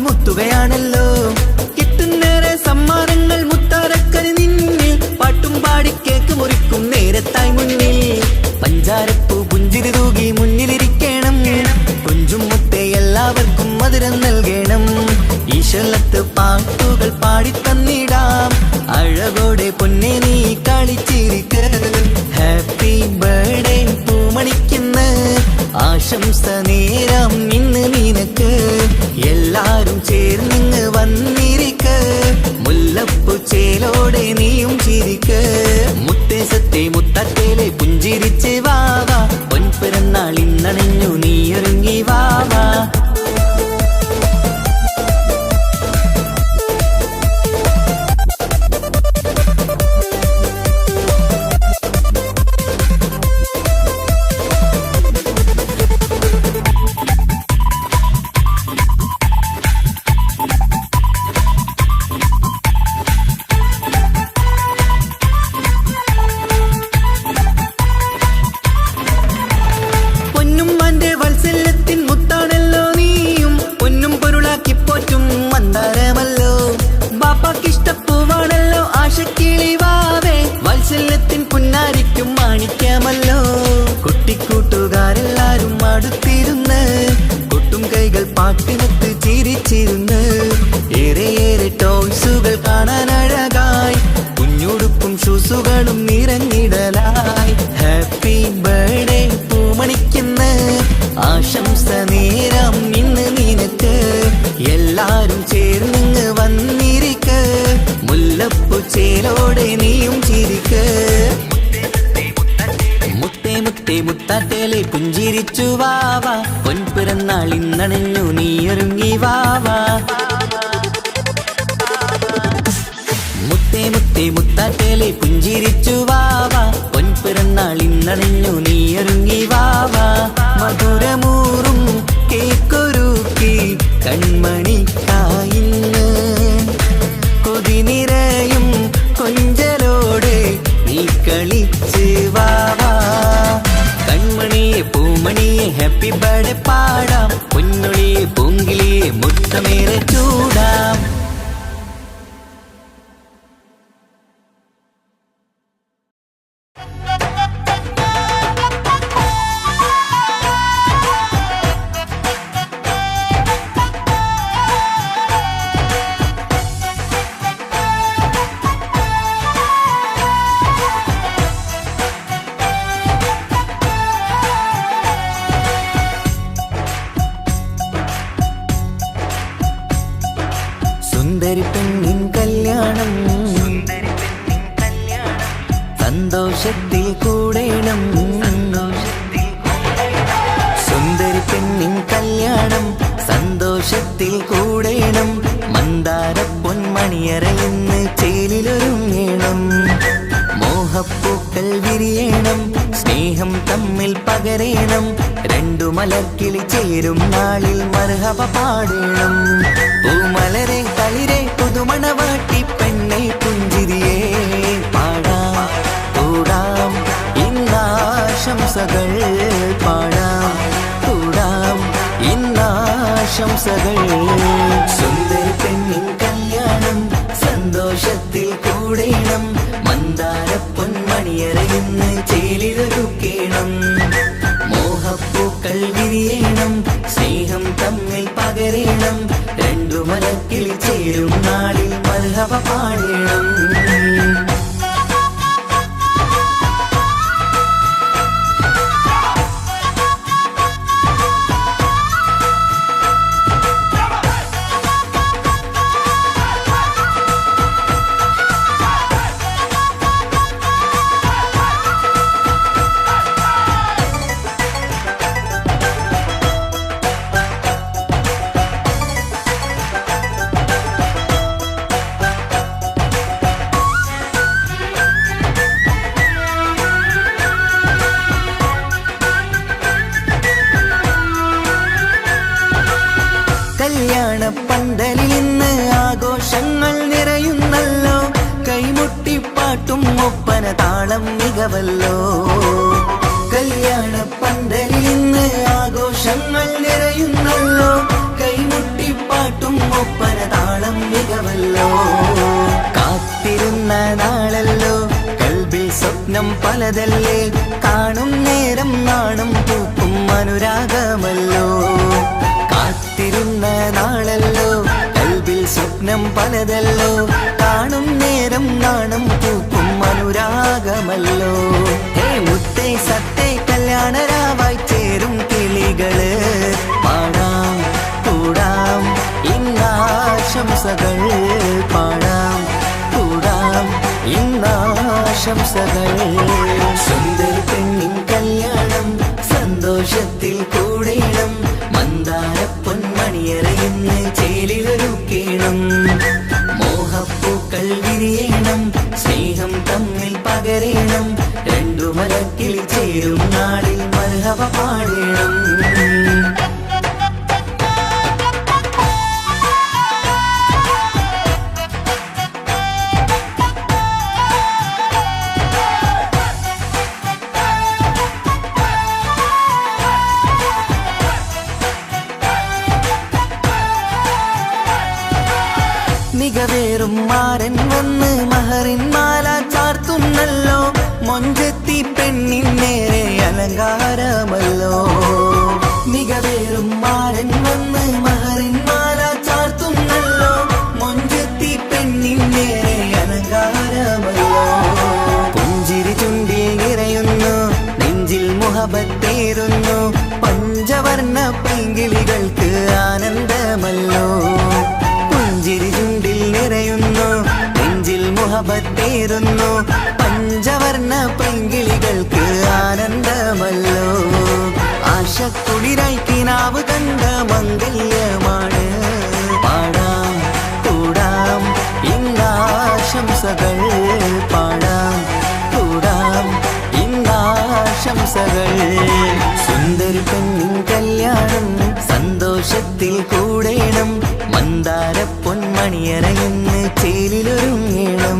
മുത്തുകയാണല്ലോ കിട്ടുന്നേറെ സമ്മാനങ്ങൾ മുത്താരക്കന് നിന്നിൽ പാട്ടും പാടി കേക്ക് മുറിക്കും നേരത്തായി മുന്നിൽ പഞ്ചാരപ്പൂ പുഞ്ചിരി തൂകി മുന്നിലിരിക്കണം കുഞ്ചും മുത്തേ എല്ലാവർക്കും മധുരം നൽകണം ഈശ്വലത്ത് പാട്ടുകൾ പാടിത്തന്നിടാം അഴകോടെ പൊന്നെ നീ കളിച്ചിരിക്ക് ഹാപ്പി ബർത്ത്ഡേ പൂമണിക്കുന്ന ആശംസ നേരം ഇന്ന് നിനക്ക് എല്ലാരും ചേർന്നിങ്ങ് വന്നിരിക്ക് മുല്ലപ്പൂ ചേലോടെ നീയും ചിരിക്ക് മുത്തേസത്തെ മുത്തത്തേലെ പുഞ്ചിരിച്ച് വാവാ പൊൻപിറന്നാൾ ഇന്നണിഞ്ഞു നീയൊരുങ്ങി വാവാ ിഷ്ടപ്പൂവാണല്ലോ ആശക്കിളി വാവേ വത്സല്യത്തിൻ പുന്നാരിക്കും മാണിക്യമല്ലോ കുട്ടിക്കൂട്ടുകാരെല്ലാരും അടുത്തിരുന്ന് കൊട്ടും കൈകൾ പാട്ടിനൊത്ത് ചിരിച്ചിരുന്ന് ഏറെ ടോയ്സുകൾ കാണാൻ അഴകായി കുഞ്ഞുടുപ്പും ഷൂസുകളും നിറഞ്ഞിടലായി ഹാപ്പി ബർത്ത്ഡേ പൂമണിക്കുന്ന ആശംസ നേരം ഇന്ന് നിനക്ക് എല്ലാരും ചേർന്നിങ്ങ് വന്നിരിക്ക് മുല്ലപ്പൂ ചേലോടെ നീയും ചിരിക്ക് മുത്തേ മുത്തേ മുത്താട്ടേലെ പുഞ്ചിരിച്ചു വാവാ പൊൻപിറന്നാൾ ഇന്നണിഞ്ഞു നീയൊരുങ്ങി വാവാ മുത്തേ മുത്തേ മുത്താട്ടേലെ പുഞ്ചിരിച്ചു വാവാ പൊൻപിറന്നാൾ ഇന്നണിഞ്ഞു നീയൊരുങ്ങി വാവാ മധുരമൂറും കേക്കൊരുക്കി കൺമണിക്കായിന്ന് കൊതി നിറയും കൊഞ്ചലോടെ നീ കളിച്ച് വാവാ കൺമണിയെ പൂമണിയെ ഹാപ്പി ബർത്ത്ഡേ പാടാം പൊന്നൊളിയെ പൂങ്കിളിയെ മുത്തമേറെ ചൂടാം സുന്ദരി പെണ്ണിൻ കല്യാണം സന്തോഷത്തിൽ കൂടേണം സുന്ദരി പെണ്ണിൻ കല്യാണം സന്തോഷത്തിൽ കൂടേണം മന്ദാര പൊന്മണിയറയിന്ന് ചേലിലൊരുങ്ങേണം മോഹപ്പൂക്കൾ വിരിയണം സ്നേഹം തമ്മിൽ പകരേണം രണ്ടു മലർക്കിളി ചേരും നാളിൽ മർഹബ പാടേണം പൂമലരെ തളിരെ പുതുമണവാട്ടി പെണ്ണെ പുഞ്ചിരിയേ പാടാം കൂടാം ഇന്നാശംസകൾ പാടാം കൂടാം ഇന്നാശംസകൾ സുന്ദരി പെണ്ണിൻ കല്യാണം സന്തോഷത്തിൽ കൂടേണം മന്ദാര പൊന്മണിയറയിന്ന് ചേലിലൊരുക്കേണം മോഹപ്പൂക്കൾ വിരിയണം സ്നേഹം തമ്മിൽ പകരേണം രണ്ടു മലക്കിളി ചേരും നാളിൽ മർഹബ പാടേണം കല്യാണ പന്തലിൽ ഇന്ന് ആഘോഷങ്ങൾ നിറയുന്നല്ലോ കൈമുട്ടിപ്പാട്ടും ഒപ്പന താളം മികവല്ലോ കല്യാണ പന്തലിൽ ഇന്ന് ആഘോഷങ്ങൾ നിറയുന്നല്ലോ കൈമുട്ടിപ്പാട്ടും ഒപ്പന താളം മികവല്ലോ കാത്തിരുന്ന നാളല്ലോ കൽബിൽ സ്വപ്നം പലതല്ലേ കാണും നേരം നാണം പൂക്കും അനുരാഗമല്ലോ കാത്തിരുന്ന നാളല്ലോ കൽബിൽ സ്വപ്നം പലതല്ലോ കാണും നേരം നാണം പൂക്കും അനുരാഗമല്ലോ ഹേ മുത്തേ സത്തേ കല്യാണരാവായി ചേരും കിളികള് പാടാം കൂടാം ഇന്നാശംസകൾ പാടാം കൂടാം ഇന്നാശംസകൾ സുന്ദരി പെണ്ണിൻ കല്യാണം സന്തോഷത്തിൽ കൂടേണം മന്ദാര പൊന്മണിയറയിന്ന് ചേലിലൊരുക്കേണം മോഹപ്പൂക്കൾ വിരിയണം സ്നേഹം തമ്മിൽ പകരേണം രണ്ടു മലക്കിളി ചേരും നാളിൽ മർഹബ പാടേണം മികവേറും മാരൻ വന്ന് മഹറിൻ മാല ചാർത്തുന്നല്ലോ മൊഞ്ചെത്തി പെണ്ണിൻ നേരെ അലങ്കാരമല്ലോ മികവേറും മാരൻ വന്ന് മഹറിൻ മാല ചാർത്തുന്നല്ലോ മൊഞ്ചെത്തി പെണ്ണിൻ നേരെ അലങ്കാരമല്ലോ പുഞ്ചിരി ചുണ്ടിൽ നിറയുന്നു നെഞ്ചിൽ മുഹബത്തേറുന്നു പഞ്ചവർണ്ണ പൈങ്കിളികൾക്ക് ആനന്ദമല്ലോ പുഞ്ചിരി ചുണ്ടിൽ നിറയുന്നു നെഞ്ചിൽ മുഹബത്തേറുന്നു പഞ്ചവർണ്ണ പൈങ്കിളികൾക്ക് ആനന്ദമല്ലോ ആശക്കുളിരായി കിനാവ് കണ്ട മംഗല്യമാണ് പാടാം കൂടാം ഇന്നാശംസകൾ പാടാം കൂടാം ഇന്നാശംസകൾ സുന്ദരി പെണ്ണിൻ കല്യാണം സന്തോഷത്തിൽ കൂടേണം മന്ദാര പൊന്മണിയറയിന്ന് ചേലിലൊരുങ്ങേണം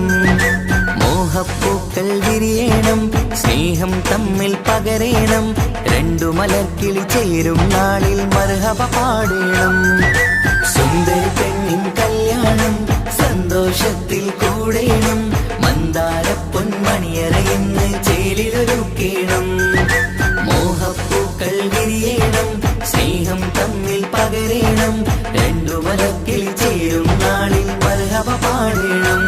മോഹപ്പൂക്കൾ വിരിയണം സ്നേഹം തമ്മിൽ പകരേണം രണ്ടു മലർക്കിളി ചേരും നാളിൽ മർഹബ പാടേണം സുന്ദരി പെണ്ണിൻ കല്യാണം സന്തോഷത്തിൽ കൂടേണം മന്ദാര പൊന്മണിയറയിന്ന് ചേലിലൊരുക്കേണം മോഹപ്പൂക്കൾ വിരിയണം സ്നേഹം തമ്മിൽ പകരേണം രണ്ടു മലക്കിളി ചേരും നാളിൽ മർഹബ പാടേണം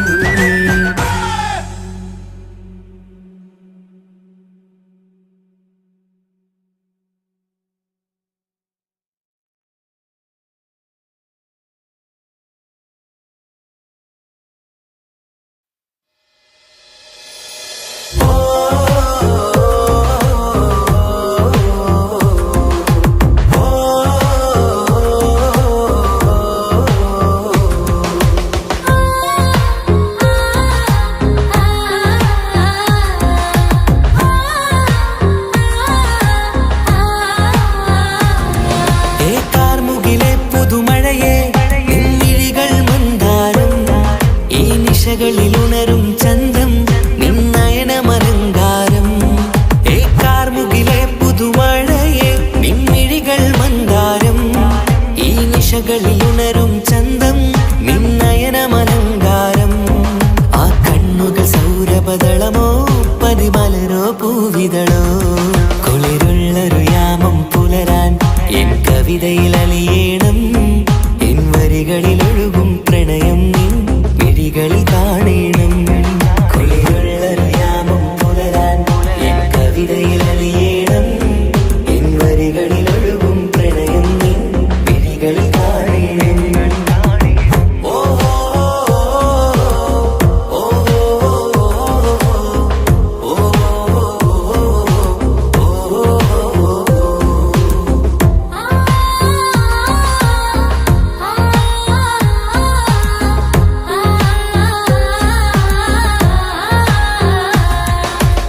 പതിമലരോ പൂവിതളോ കുളിരുള്ളൊരു യാമം പുലരാൻ എൻ കവിതയിൽ അലിയേണം എൻ വരികളിൽ ഒഴുകും പ്രണയം നിൻ മിഴികളിൽ കാണേണം കുളിരുള്ളൊരു യാമം പുലരാൻ എൻ കവിതയിൽ അലിയേണം എൻ വരികളിൽ ഒഴുകും പ്രണയം നിൻ മിഴികളിൽ കാണേണം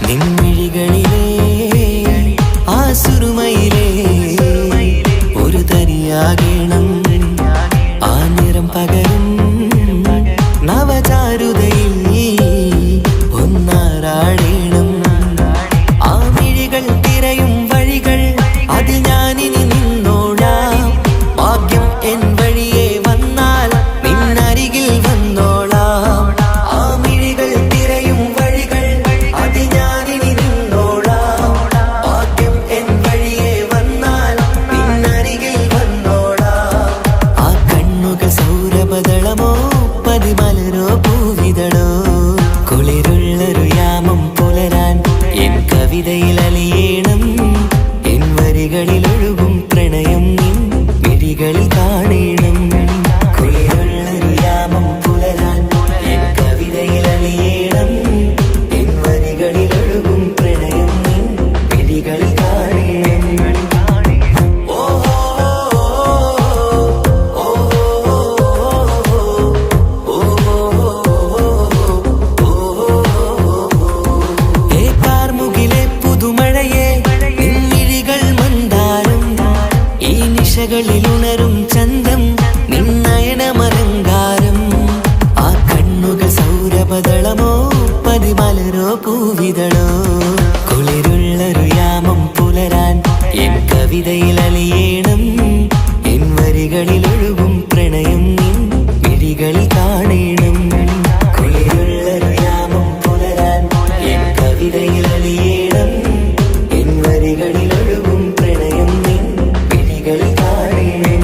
നിൻമിഴികളിലെ ആ സുറുമയിലെ ഒരു തരിയാകണം ആ നിറം പകരും നവചാരുതയിൽ ഒന്നാറാടേണം ആ മിഴികൾ തിരയും വഴികൾ അതിൽ ഞാനിനി നിന്നോളാം ഭാഗ്യം എൻ വഴിയെ വന്നാൽ നിന്നരികിൽ വന്നോളാം ആ മിഴികൾ തിരയും വഴികൾ അതിൽ ഞാനിനി നിന്നോളാം ഭാഗ്യം എൻ വഴിയെ വന്നാൽ നിന്നരികിൽ വന്നോളാം ആ കണ്ണുകൾ സൗരഭദളമോ പതിമലരോ പൂവിതളോ കുളിരുള്ളൊരു യാമം പുലരാൻ എൻ കവിതയിൽ അലിയേണം എൻ വരികളിൽ ഒഴുകും പ്രണയം നിൻ മിഴികളിൽ കാണേണം കുളിരുള്ളൊരു യാമം പുലരാൻ എൻ കവിതയിൽ അലിയേണം എൻ വരികളിൽ ഒഴുകും പ്രണയം നിൻ മിഴികളിൽ കാണേണം കാർമുകിലെ പുതുമഴയെ നിൻമിഴികൾ മന്ദാരം ഈ നിശകളിൽ ഉണരും ചന്തം നിന്നയനമലങ്കാരം ആ കണ്ണുകൾ സൗരഭദളമോ പതിമലരോ പൂവിതളോ കുളിരുള്ളൊരു യാമം പുലരാൻ എൻ കവിതയിൽ അലിയേണം എൻ വരികളിൽ ഒഴുകും പ്രണയം നിൻ മിഴികളിൽ കാണേണം കുളിരുള്ളൊരു യാമം പുലരാൻ എൻ കവിതയിൽ അലിയേണം എൻ വരികളിൽ ഒഴുകും പ്രണയം നിൻ മിഴികളിൽ കാണേണം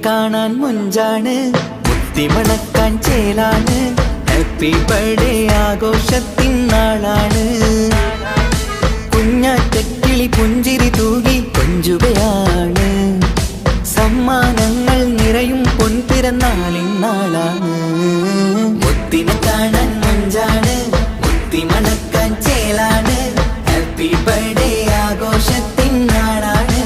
കാണാൻ മുഞ്ചാണ്, മുത്തിമണക്കാൻ ചേലാണ്. Happy birthday ആഘോഷത്തിൻ നാളാണ്. കുഞ്ഞാറ്റക്കിളി പുഞ്ചിരി തൂകി കൊഞ്ചുകയാണ്. സമ്മാനങ്ങൾ നിറയും പൊൻപിറന്നാളിൻ നാളാണ്. മുത്തിനെ കാണാൻ മുഞ്ചാണ്, മുത്തിമണക്കാൻ ചേലാണ്. Happy birthday ആഘോഷത്തിൻ നാളാണ്.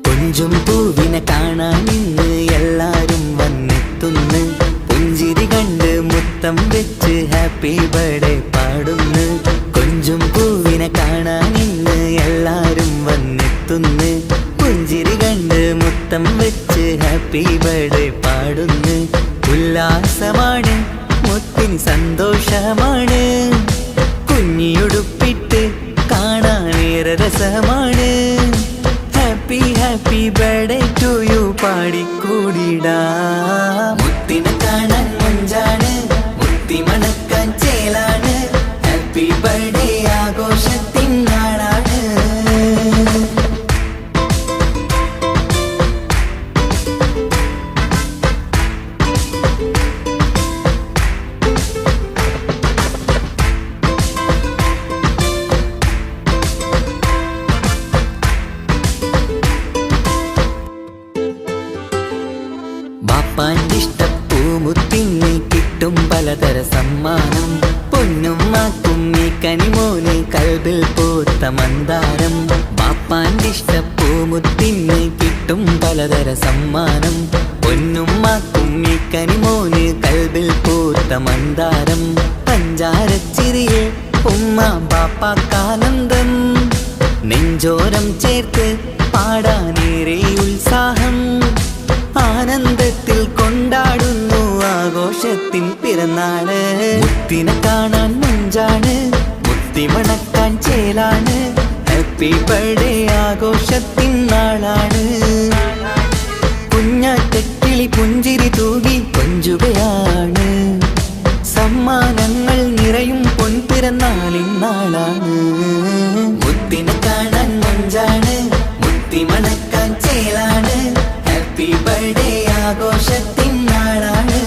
കൊഞ്ചും പൂവിനെ കാണാൻ ഇന്ന് എല്ലാരും വന്നെത്തുന്നു. പുഞ്ചിരി കണ്ട് മുത്തം വെച്ച് ഹാപ്പി ബർത്ത്ഡേ പാടുന്നു. കൊഞ്ചും പൂവിനെ കാണാൻ ഇന്ന് എല്ലാരും വന്നെത്തുന്നു. പുഞ്ചിരി കണ്ട് മുത്തം വെച്ച് ഹാപ്പി ബർത്ത്ഡേ പാടുന്നു. ഉല്ലാസമാണ്, മുത്തിന് സന്തോഷമാണ്. കുഞ്ഞിയുടുപ്പിട്ട് കാണാനേറെ രസമാണ്. Happy happy birthday to you പാടിക്കൂടിടാ. മുത്തിനെ കാണാൻ മുഞ്ചാണ്, മുത്തി മണക്കാൻ ചേലാണ്. Happy birthday ആഘോഷത്തിൻ നാളാണ്. ബാപ്പാൻ്റിഷ്ടപ്പൂമുത്തിന് കിട്ടും പലതര സമ്മാനം. പൊന്നുമ്മാക്കും ഈ കനിമോന് കൽബിൽ പൂത്ത മന്ദാരം. ബാപ്പാൻ്റിഷ്ടപ്പൂമുത്തിന് കിട്ടും പലതര സമ്മാനം. പൊന്നുമ്മാക്കും ഈ കനിമോന് കൽബിൽ പൂത്ത മന്ദാരം. പഞ്ചാരച്ചിരിയെ ഉമ്മ ബാപ്പാക്കാനന്ദം. നെഞ്ചോരം ചേർത്ത് പാടാനേറെ ഉത്സാഹം. ആനന്ദത്തിൽ കൊണ്ടാടുന്നു ആഘോഷത്തിൻ പിറന്നാള്. മുത്തിനെ കാണാൻ മുഞ്ചാണ്, മുത്തി മണക്കാൻ ചേലാണ്. Happy birthday ആഘോഷത്തിൻ നാളാണ്. കുഞ്ഞാറ്റക്കിളി പുഞ്ചിരി തൂകി കൊഞ്ചുകയാണ്. സമ്മാനങ്ങൾ നിറയും പൊൻപിറന്നാളിൻ നാളാണ്. മുത്തിനെ കാണാൻ മുഞ്ചാണ്, മുത്തി മണക്കാൻ ചേലാണ്. Happy birthday ആഘോഷത്തിൻ നാളാണ്.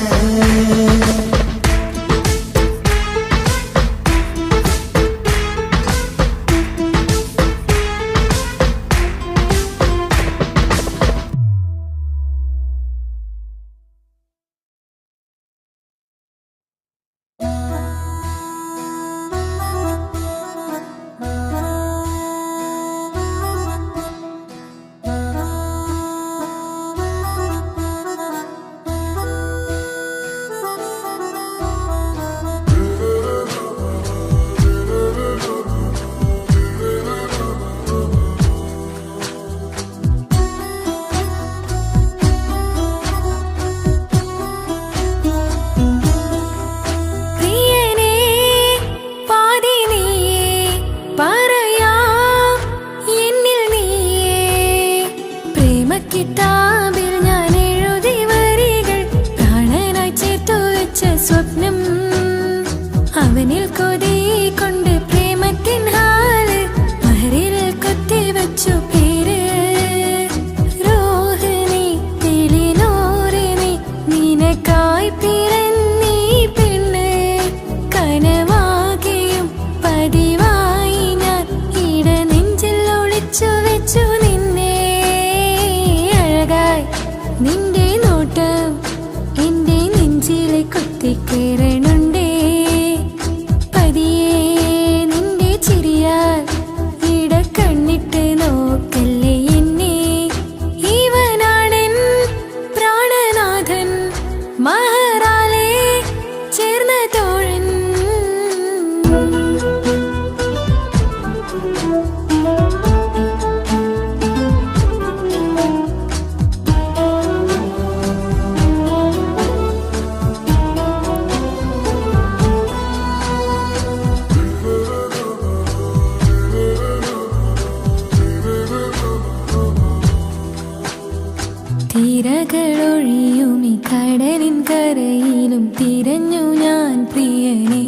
തിരകളൊഴിയുമി കടലിൻ കരയിലും തിരഞ്ഞു ഞാൻ പ്രിയനേ.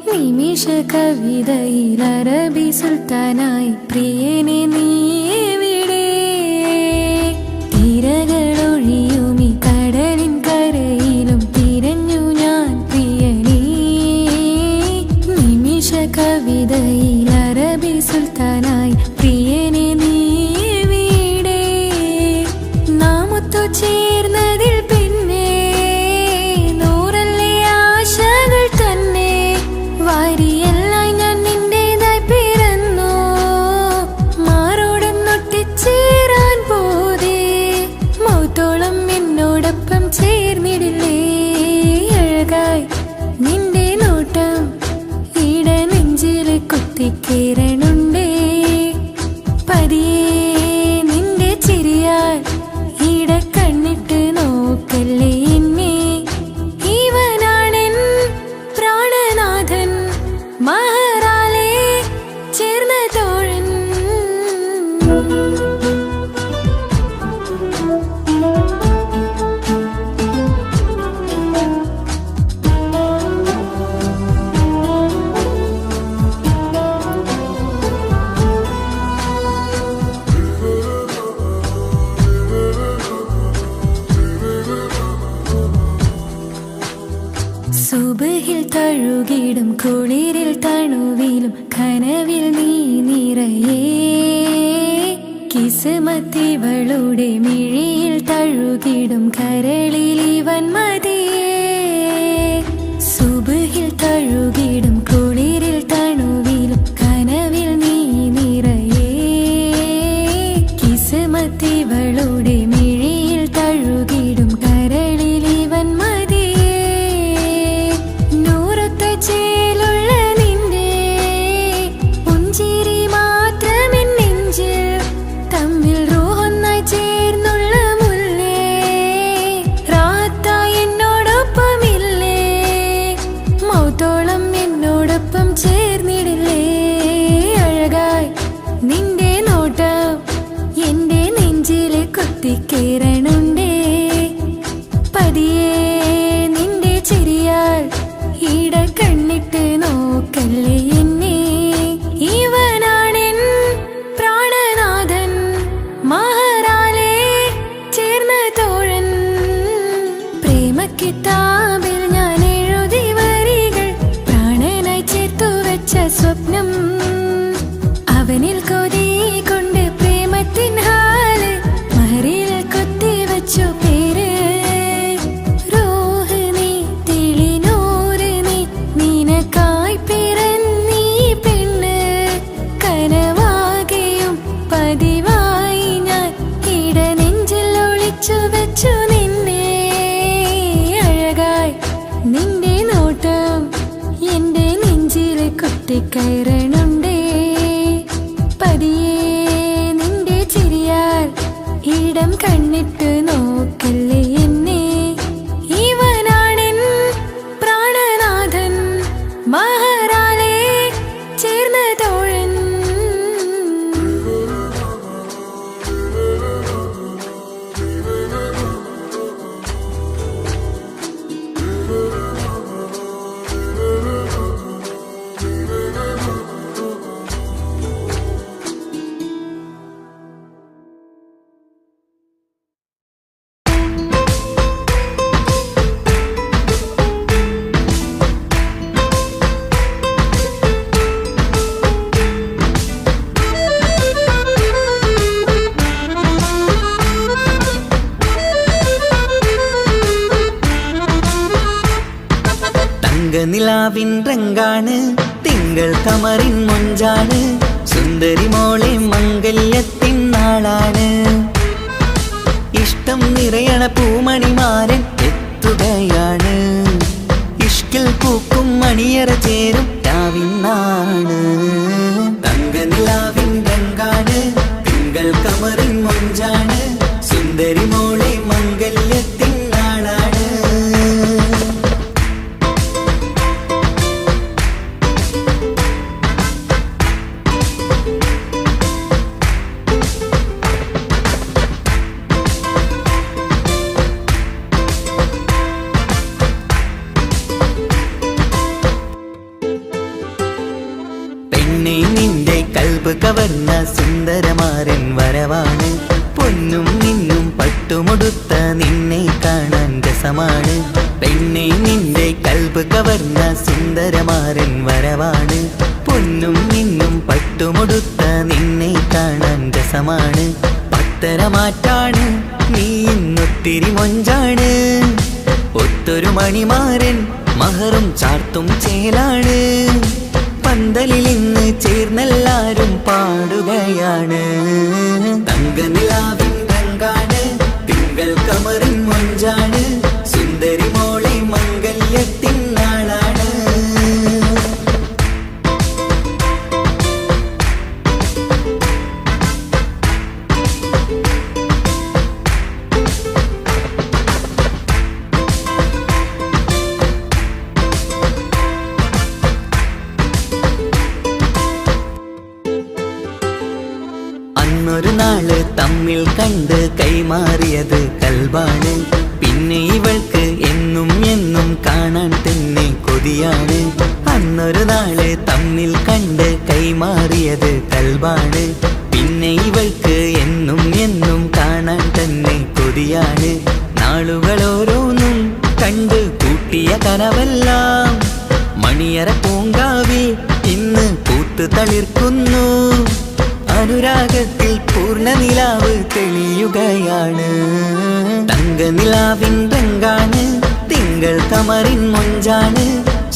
നിമിഷ കവിതയിൽ അറബി സുൽത്താനായി പ്രിയനെ നീ എവിടെ? തിരകളൊഴിയുമി കടലിൻ കരയിലും തിരഞ്ഞു ഞാൻ പ്രിയനേ. നിമിഷ കവിതയിൽ അറബി സുൽത്താനായി പ്രിയനെ നീ എവിടെ? നാം ഒത്തുചേർന്നതിൽ പിന്നെ നൂറല്ലേ ആശകൾ തന്നെ. വാരിയെല്ലാം ഞാൻ നിന്റേതായി പിറന്നു, മാറോടൊന്നൊട്ടിച്ചേരാൻ പോതേ. മൗത്തോളം എന്നോടൊപ്പം ചേർന്നിടില്ലേ? അഴകായി നിന്റെ നോട്ടം ഇട നെഞ്ചില് കുത്തിക്കേറണുണ്ടേ. പതിയെ നിന്റെ ചിരിയാൽ ഇട കണ്ണിട്ട് നോക്കല്ലേ എന്നെ. ഇവനാണെൻ പ്രാണനാഥൻ, മഹറാലെ ചേർന്ന തോഴൻ. സുബഹിൽ തഴുകിടും കുളിരിൽ തണുവിലും കനവിൽ നീ നിറയേ. കിസ്മത്തിവളുടെ മിഴിയിൽ തഴുകിടും കരളിൽ ഇവൻ മതിയേ. സുബഹിൽ തഴുകിടും കുളിരിൽ തണുവിലും കനവിൽ നീ നിറയേ. കിസ്മത്തിവളുടെ മിഴിയിൽ തഴുകിടും കരളിൽ ഇവൻ മതിയേ. ചേലുള്ള നിന്റെ പുഞ്ചിരി മാത്രമെൻ നെഞ്ചിൽ തമ്മിൽ റൂഹൊന്നായി ചേർന്നുള്ള മുല്ലേ. റാത്തായി എന്നോടൊപ്പമില്ലേ? മൗത്തോളം എന്നോടൊപ്പം ചേർന്നിടില്ലേ? അഴകായി നിന്റെ നോട്ടം എന്റെ നെഞ്ചിലെ കുത്തിക്കേറണുണ്ടേ. പതിയെ നിന്റെ ചിരിയാൽ ഇട കണ്ണിട്ട് നോക്കല്ലേ എന്നെ. ഇവനാണെൻ പ്രാണനാഥൻ, മഹറാലെ ചേർന്ന തോഴൻ. പ്രേമക്കിതാബിൽ ഞാൻ എഴുതി വരികൾ, പ്രാണനായി ചേർത്തു വെച്ച സ്വപ്നം. അവനിൽ കൊതി കൊണ്ട് പ്രേമത്തിൻ ഹാല് മഹറിൽ കൊത്തിവച്ചു പേര്. നിനക്കായി പിറന്നീ പെണ്ണ് കനവാകെയും പതിവായി ഞാൻ ഇട നെഞ്ചിൽ ഒളിച്ചു വെച്ചു നിന്നെ. അഴകായി നിന്റെ നോട്ടം എന്റെ നെഞ്ചിലെ കുത്തിക്കയറണുണ്ടേ. പതിയെ നിന്റെ ചിരിയാൽ ഇടം കണ്ണിട്ട് നോക്കല്ലേ എന്നെ. ഇവനാണെൻ പ്രാണനാഥൻ, മഹറാലെ ചേർന്ന തോഴൻ.
നിലാവിൻ രംഗാണ്, തിങ്കൾ കമറിൻ മൊഞ്ചാണ്, സുന്ദരി മോളെ മംഗല്യത്തിൻ നാളാണ്. ഇഷ്ടം നിറയണ പൂമണിമാരൻ എത്തുകയാണ്. ഇഷ്കിൽ പൂക്കും മണിയറ ചേരും രാവിനാണ്. തങ്ക നിലാവിൻ രംഗാണ്, തിങ്കൾ കമറിൻ മൊഞ്ചാണ്, സുന്ദരി മോളെ മംഗല്യത്തിൻ നാളാണ്. കവർന്ന സുന്ദരമാരൻ വരവാണ്. പൊന്നും നിന്നും പട്ടുമുടുത്ത നിന്നെ കാണാൻ രസമാണ്. പെണ്ണെ നിന്റെ കൽബ് കവർന്ന സുന്ദരമാരൻ വരവാണ്. പൊന്നും നിന്നും പട്ടുമുടുത്ത നിന്നെ കാണാൻ രസമാണ്. പത്തരമാറ്റാണ് നീ ഇന്നൊത്തിരി മൊഞ്ചാണ്. ഒത്തൊരു മണിമാരൻ മഹറും ചാർത്തും ചേലാണ്. പന്തലിൽ ഇന്ന് ചേർന്നെല്ലാരും പാടുകയാണ്. തങ്കനിലാവിൻ രംഗാണ്, തിങ്കൾ കമറിൻ മൊഞ്ചാണ്. സുന്ദരി മോളെ മംഗല്യത്തിൻ നാളാണ്. അന്നൊരു നാള് തമ്മിൽ കണ്ട് കൈമാറിയത് കൽബാണ്. പിന്നെ ഇവൾക്ക് എന്നും എന്നും കാണാൻ തന്നെ കൊതിയാണ്. അന്നൊരു നാള് തമ്മിൽ കണ്ട് കൈമാറിയത് കൽബാണ്. പിന്നെ ഇവൾക്ക് എന്നും എന്നും കാണാൻ തന്നെ കൊതിയാണ്. നാളുകൾ ഓരോന്നും കണ്ട് കൂട്ടിയ കനവെല്ലാം മണിയറ പൂങ്കാവിൽ ഇന്ന് പൂത്തു തളിർക്കുന്നു. അനുരാഗത്തിൽ പൂർണ്ണ നിലാവ് തെളിയുകയാണ്. തങ്കനിലാവിൻ രംഗാണ്, തിങ്കൾ കമറിൻ മൊഞ്ചാണ്.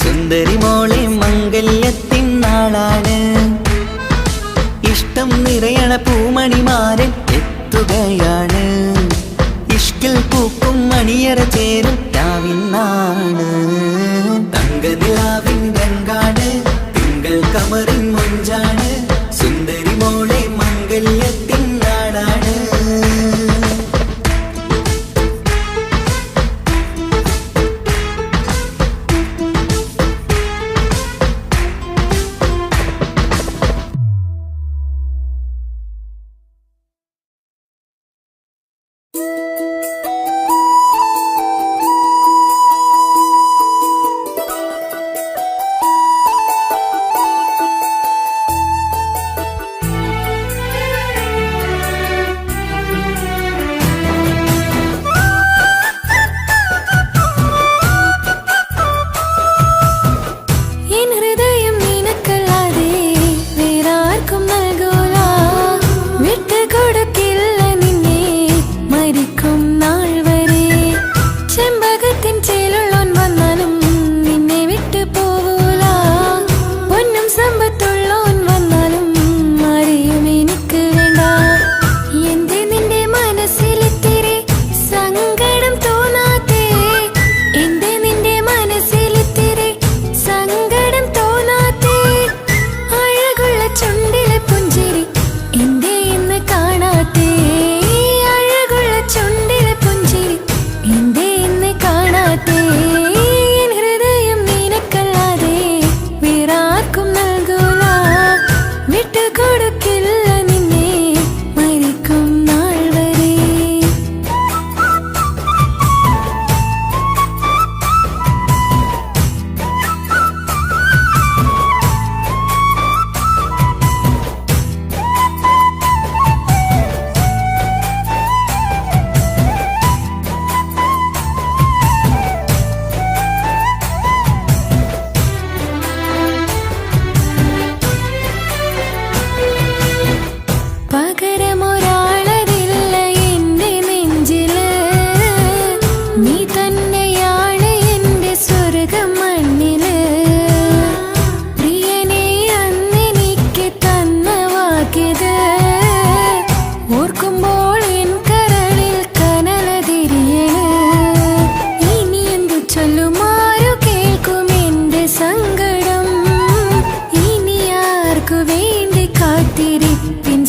സുന്ദരി മോളെ മംഗല്യത്തിൻ നാളാണ്. ഇഷ്ടം നിറയണ പൂമണിമാരൻ എത്തുകയാണ്. ഇഷ്കിൽ പൂക്കും മണിയറ ചേരും രാവിനാണ്. തങ്കനിലാവിൻ രംഗാണ്, തിങ്കൾ കമറിൻ മൊഞ്ചാണ്. സുന്ദരി മോളെ മംഗല്യത്തിൻ നാടാണ്.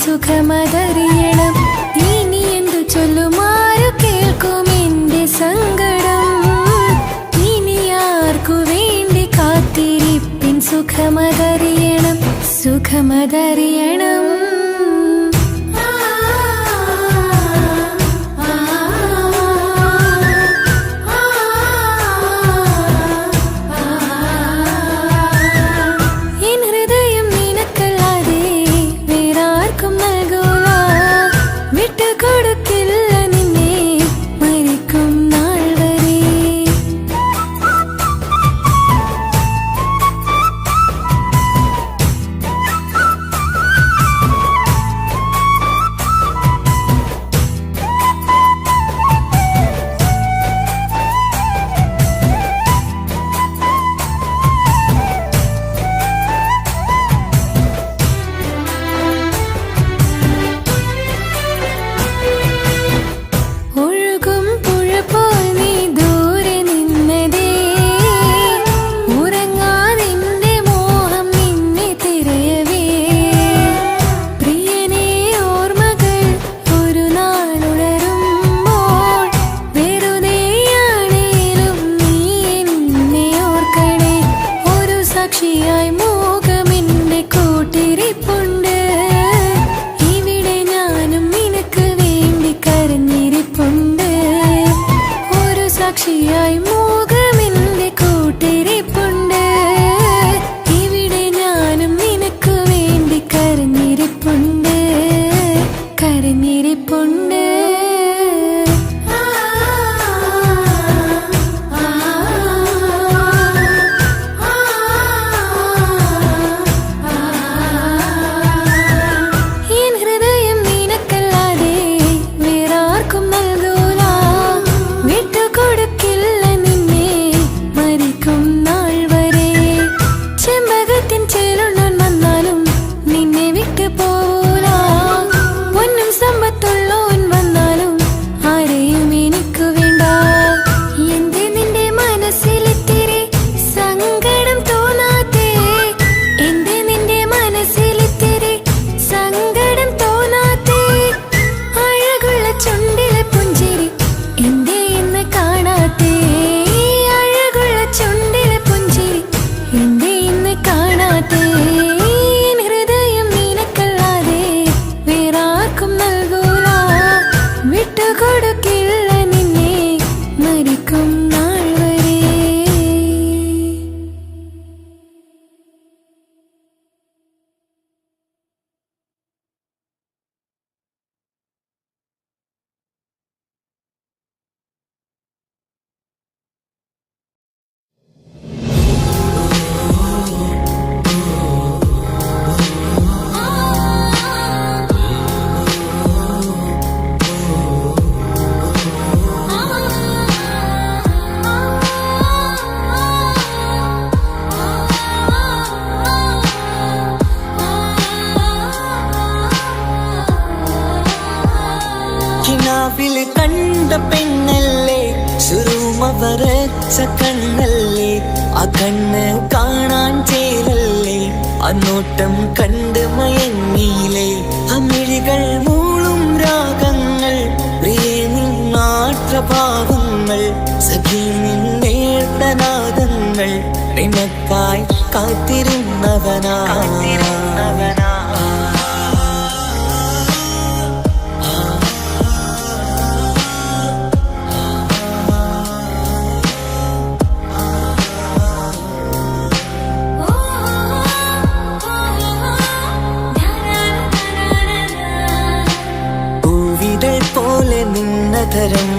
സുഖമതറിയണം. ഇനി എന്തു ചൊല്ലുമാരു കേൾക്കും എന്റെ സങ്കടം. ഇനി ആർക്കു വേണ്ടി കാത്തിരിപ്പിൻ സുഖമതറിയണം, സുഖമതറിയണം. എൻ ഹൃദയം നിനക്കല്ലാതെ വേറെ നിറഞ്ഞിരിപ്പുണ്ട്.
കണ്ട പെണ്ണല്ലേ സുറുമ വരച്ച കണ്ണല്ലേ ആ കണ്ണ് കാണാൻ ചേലല്ലേ ആ നോട്ടം കണ്ട് മയങ്ങിയില്ലേ അമിഴികൾ മൂളും രാഗങ്ങൾ പ്രിയനിന്നാട്ടഭാവങ്ങൾ സഖി നിന്നേട്ടനാദങ്ങൾ നിനക്കായി കാത്തിരുന്നവനാ നിന്നതരം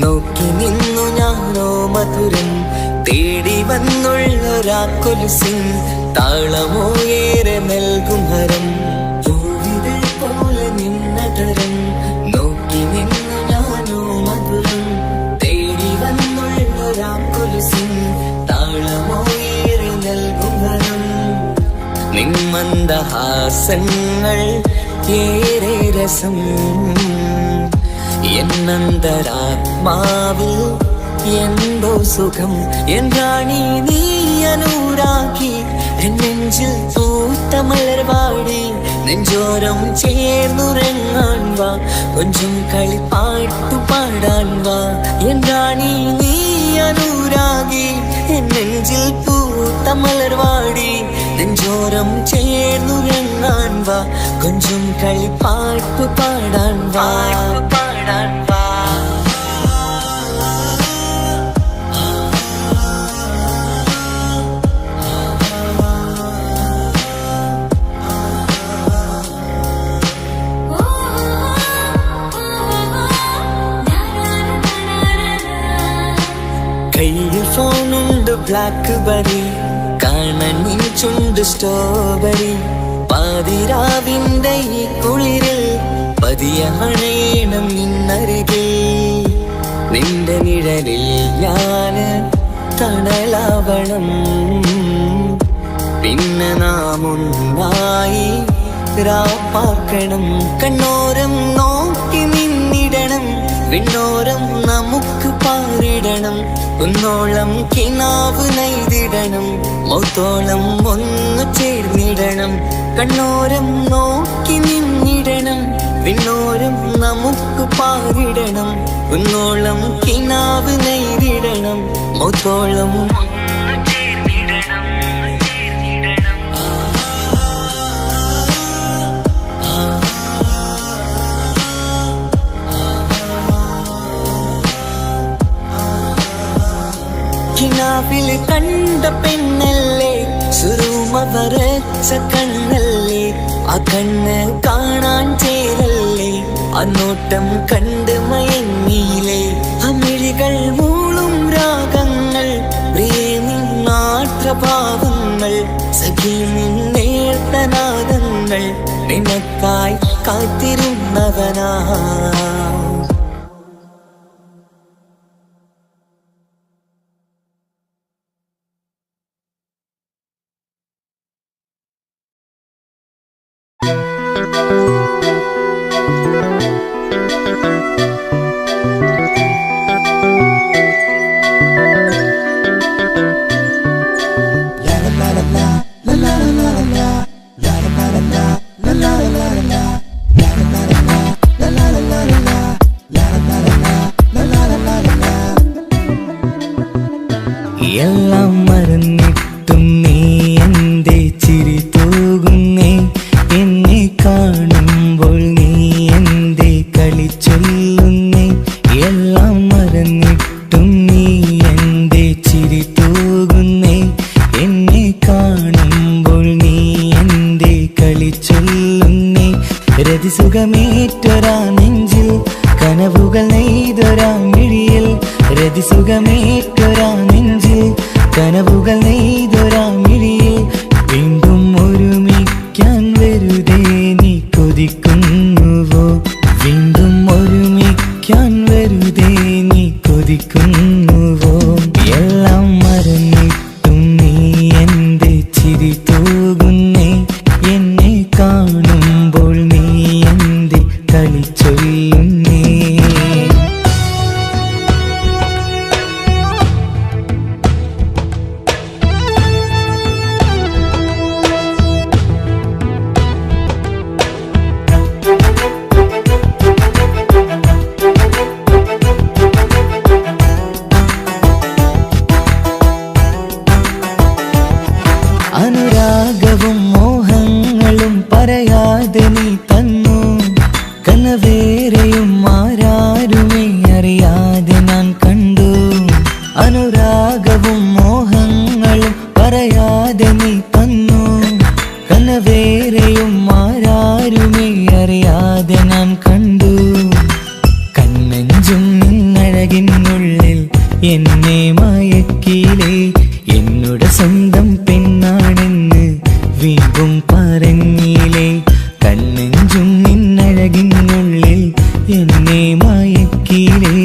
നോക്കി നിന്നു ഞാനോ മധുരം തേടി വന്നുള്ളൊരാക്കൊലുസിൻ താളമോ ഏറെ നൽകും ഹരം പൂവിതൾ പോലെ നിന്നതരം നോക്കി നിന്നു ഞാനോ മധുരം തേടി വന്നുള്ളൊരാക്കൊലുസിൻ താളമോ ഏറെ നൽകും ഹരം നിന്മന്ദഹാസങ്ങൾ ഏറെ രസം എന്നന്തരാത്മാവിൽ എന്തോ സുഖം എന്റാണി നീ അനുരാഗി നെഞ്ചിൽ പൂത്ത മലർവാടി നെഞ്ചോരം ചേർന്നുറങ്ങാൻ വാ കൊഞ്ചും കളിപ്പാട്ടു പാടാൻ വാ എന്റാണി നീ അനുരാഗി നെഞ്ചിൽ പൂത്ത മലർവാടി നെഞ്ചോരം ചേർന്നുറങ്ങാൻ വാ കൊഞ്ചും കളിപ്പാട്ടു പാടാൻ വാ കയ്യിൽ ഫോണുണ്ട് ബ്ലാക്ക് ബെറി കാണാൻ ചുണ്ട് സ്ട്രോബെറി പാതിരാവിന്റെ ഈ കുളിരിൽ പതിയണേണം നിന്നരികെ നിന്റെ നിഴലിൽ ഞാന് തണലാവണം പിന്നെ നാം ഒന്നായി രാപ്പാർക്കണം കണ്ണോരം നോക്കി നിന്നിടണം വിണ്ണോരം നമുക്ക് പാറിടണം ഒന്നോളം കിനാവ് നെയ്തിടണം മൗത്തോളം ഒന്നു ചേർന്നിടണം കണ്ണോരം നോക്കി നിന്നിടണം വിണ്ണോരം നമുക്ക് പാറിടണം ഒന്നോളം കിനാവ് നെയ്തിടണം മൗത്തോളം കിനാവിൽ കണ്ട പെണ്ണല്ലേ സുറുമ വരച്ച കണ്ണല്ലേ ആ കണ്ണ് കാണാൻ ചേലല്ലേ ആ അന്നോട്ടം കണ്ട് മയങ്ങിയില്ലേ അമിഴികൾ മൂളും രാഗങ്ങൾ പ്രേമി നാട്യഭാവങ്ങൾ സഖി നിന്നേർത്തനാദങ്ങൾ നിനക്കായി കാത്തിരുന്നവനാ
എല്ലാം മറന്നിട്ടും നീ എന്റെ ചിരി തൂകുന്നേ എന്നെ കാണുമ്പോൾ നീ എന്റെ കളി ചൊല്ലുന്നേ എല്ലാം മറന്നിട്ടും നീ എന്റെ ചിരി തൂകുന്നേ എന്നെ കാണുമ്പോൾ നീ എന്റെ കളി ചൊല്ലുന്നേ രതിസുഖമേറ്റൊരാ നെഞ്ചിൽ കനവുകൾ നെയ്തൊരാ മിഴിയിൽ രതിസുഖമേറ്റൊരാ നെഞ്ചിൽ കനവുകൾ നെയ്തൊരാ മിഴിയിൽ വീണ്ടും ഒരുമിക്കാൻ വെറുതെ നീ കൊതിക്കുന്നുവോ വീണ്ടും ഒരുമിക്കാൻ വെറുതെ നീ കൊതിക്കുന്നുവോ എല്ലാം മറന്നിട്ടും നീ എന്റെ ചിരി തൂകുന്നേ എന്നെ കാണുമ്പോൾ നീ എന്റെ കളി ചൊല്ലുന്നേ അനുരാഗവും മോഹങ്ങളും പറയാതെ നീ തന്നു കനവേറെയും ആരാരുമേ അറിയാതെ ഞാൻ കണ്ടു അനുരാഗവും മോഹങ്ങളും പറയാതെ നീ തന്നു കനവേറെയും ആരാരുമേ അറിയാതെ ഞാൻ കണ്ടു കണ്ണെഞ്ചും നിന്നഴകിനുള്ളിൽ എന്നെ മയക്കിയിലേ എന്നോട് സ്വന്തം പെണ്ണാണെന്ന് വീണ്ടും പറഞ്ഞില്ലേ കണ്ണെഞ്ചും നിന്നഴകിനുള്ളിൽ എന്നെ മയക്കിയില്ലേ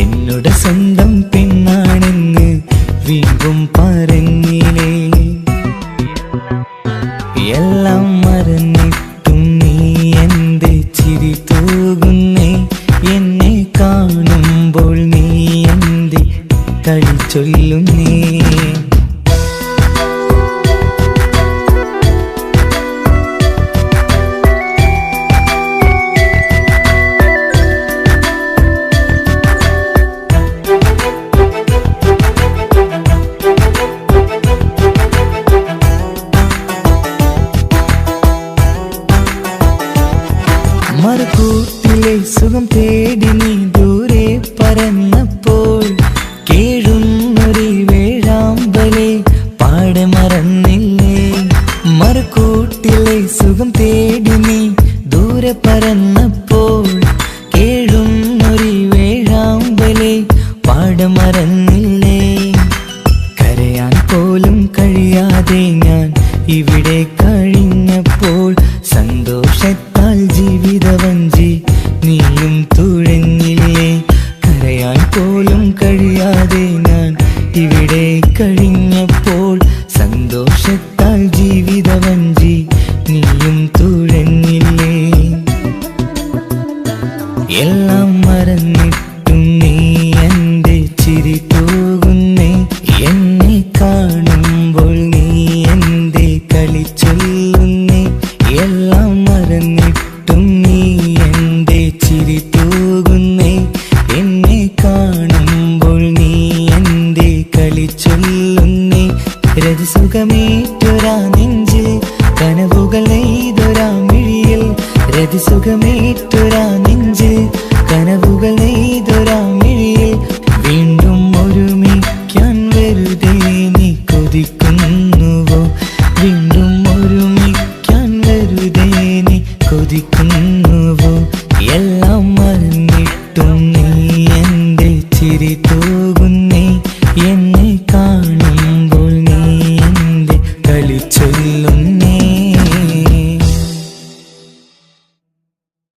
എന്നോട് സ്വന്തം പെണ്ണാണെന്ന് വീണ്ടും പറഞ്ഞില്ലേ എല്ലാം മറന്നിട്ടും നീ എന്റെ ചിരി തൂകുന്നേ എന്നെ കാണുമ്പോൾ നീ എന്റെ കളി ചൊല്ലുന്നേ മറുകൂട്ടിലെ സുഖം തേടി നീ ദൂരെ പറന്നപ്പോൾ കേഴുന്നൊരു വേഴാമ്പലെ പാടെ മറന്നില്ലേ മറുകൂട്ടിലെ സുഖം തേടി നീ ദൂരെ പറന്നപ്പോൾ കേഴുന്നൊരു വേഴാമ്പലെ പാടെ മറന്നില്ലേ കരയാൻ പോലും കഴിയാതെ ഞാൻ ഇവിടെ കഴിഞ്ഞപ്പോൾ സന്തോഷത്താൽ ജീവിതവഞ്ചി നീയും തുഴഞ്ഞില്ലേ കരയാൻ പോലും കഴിയാതെ ഞാൻ ഇവിടെ കഴിഞ്ഞപ്പോൾ സന്തോഷത്താൽ ജീവിതവഞ്ചി നീയും തുഴഞ്ഞില്ലേ എല്ലാം മറന്നിട്ട്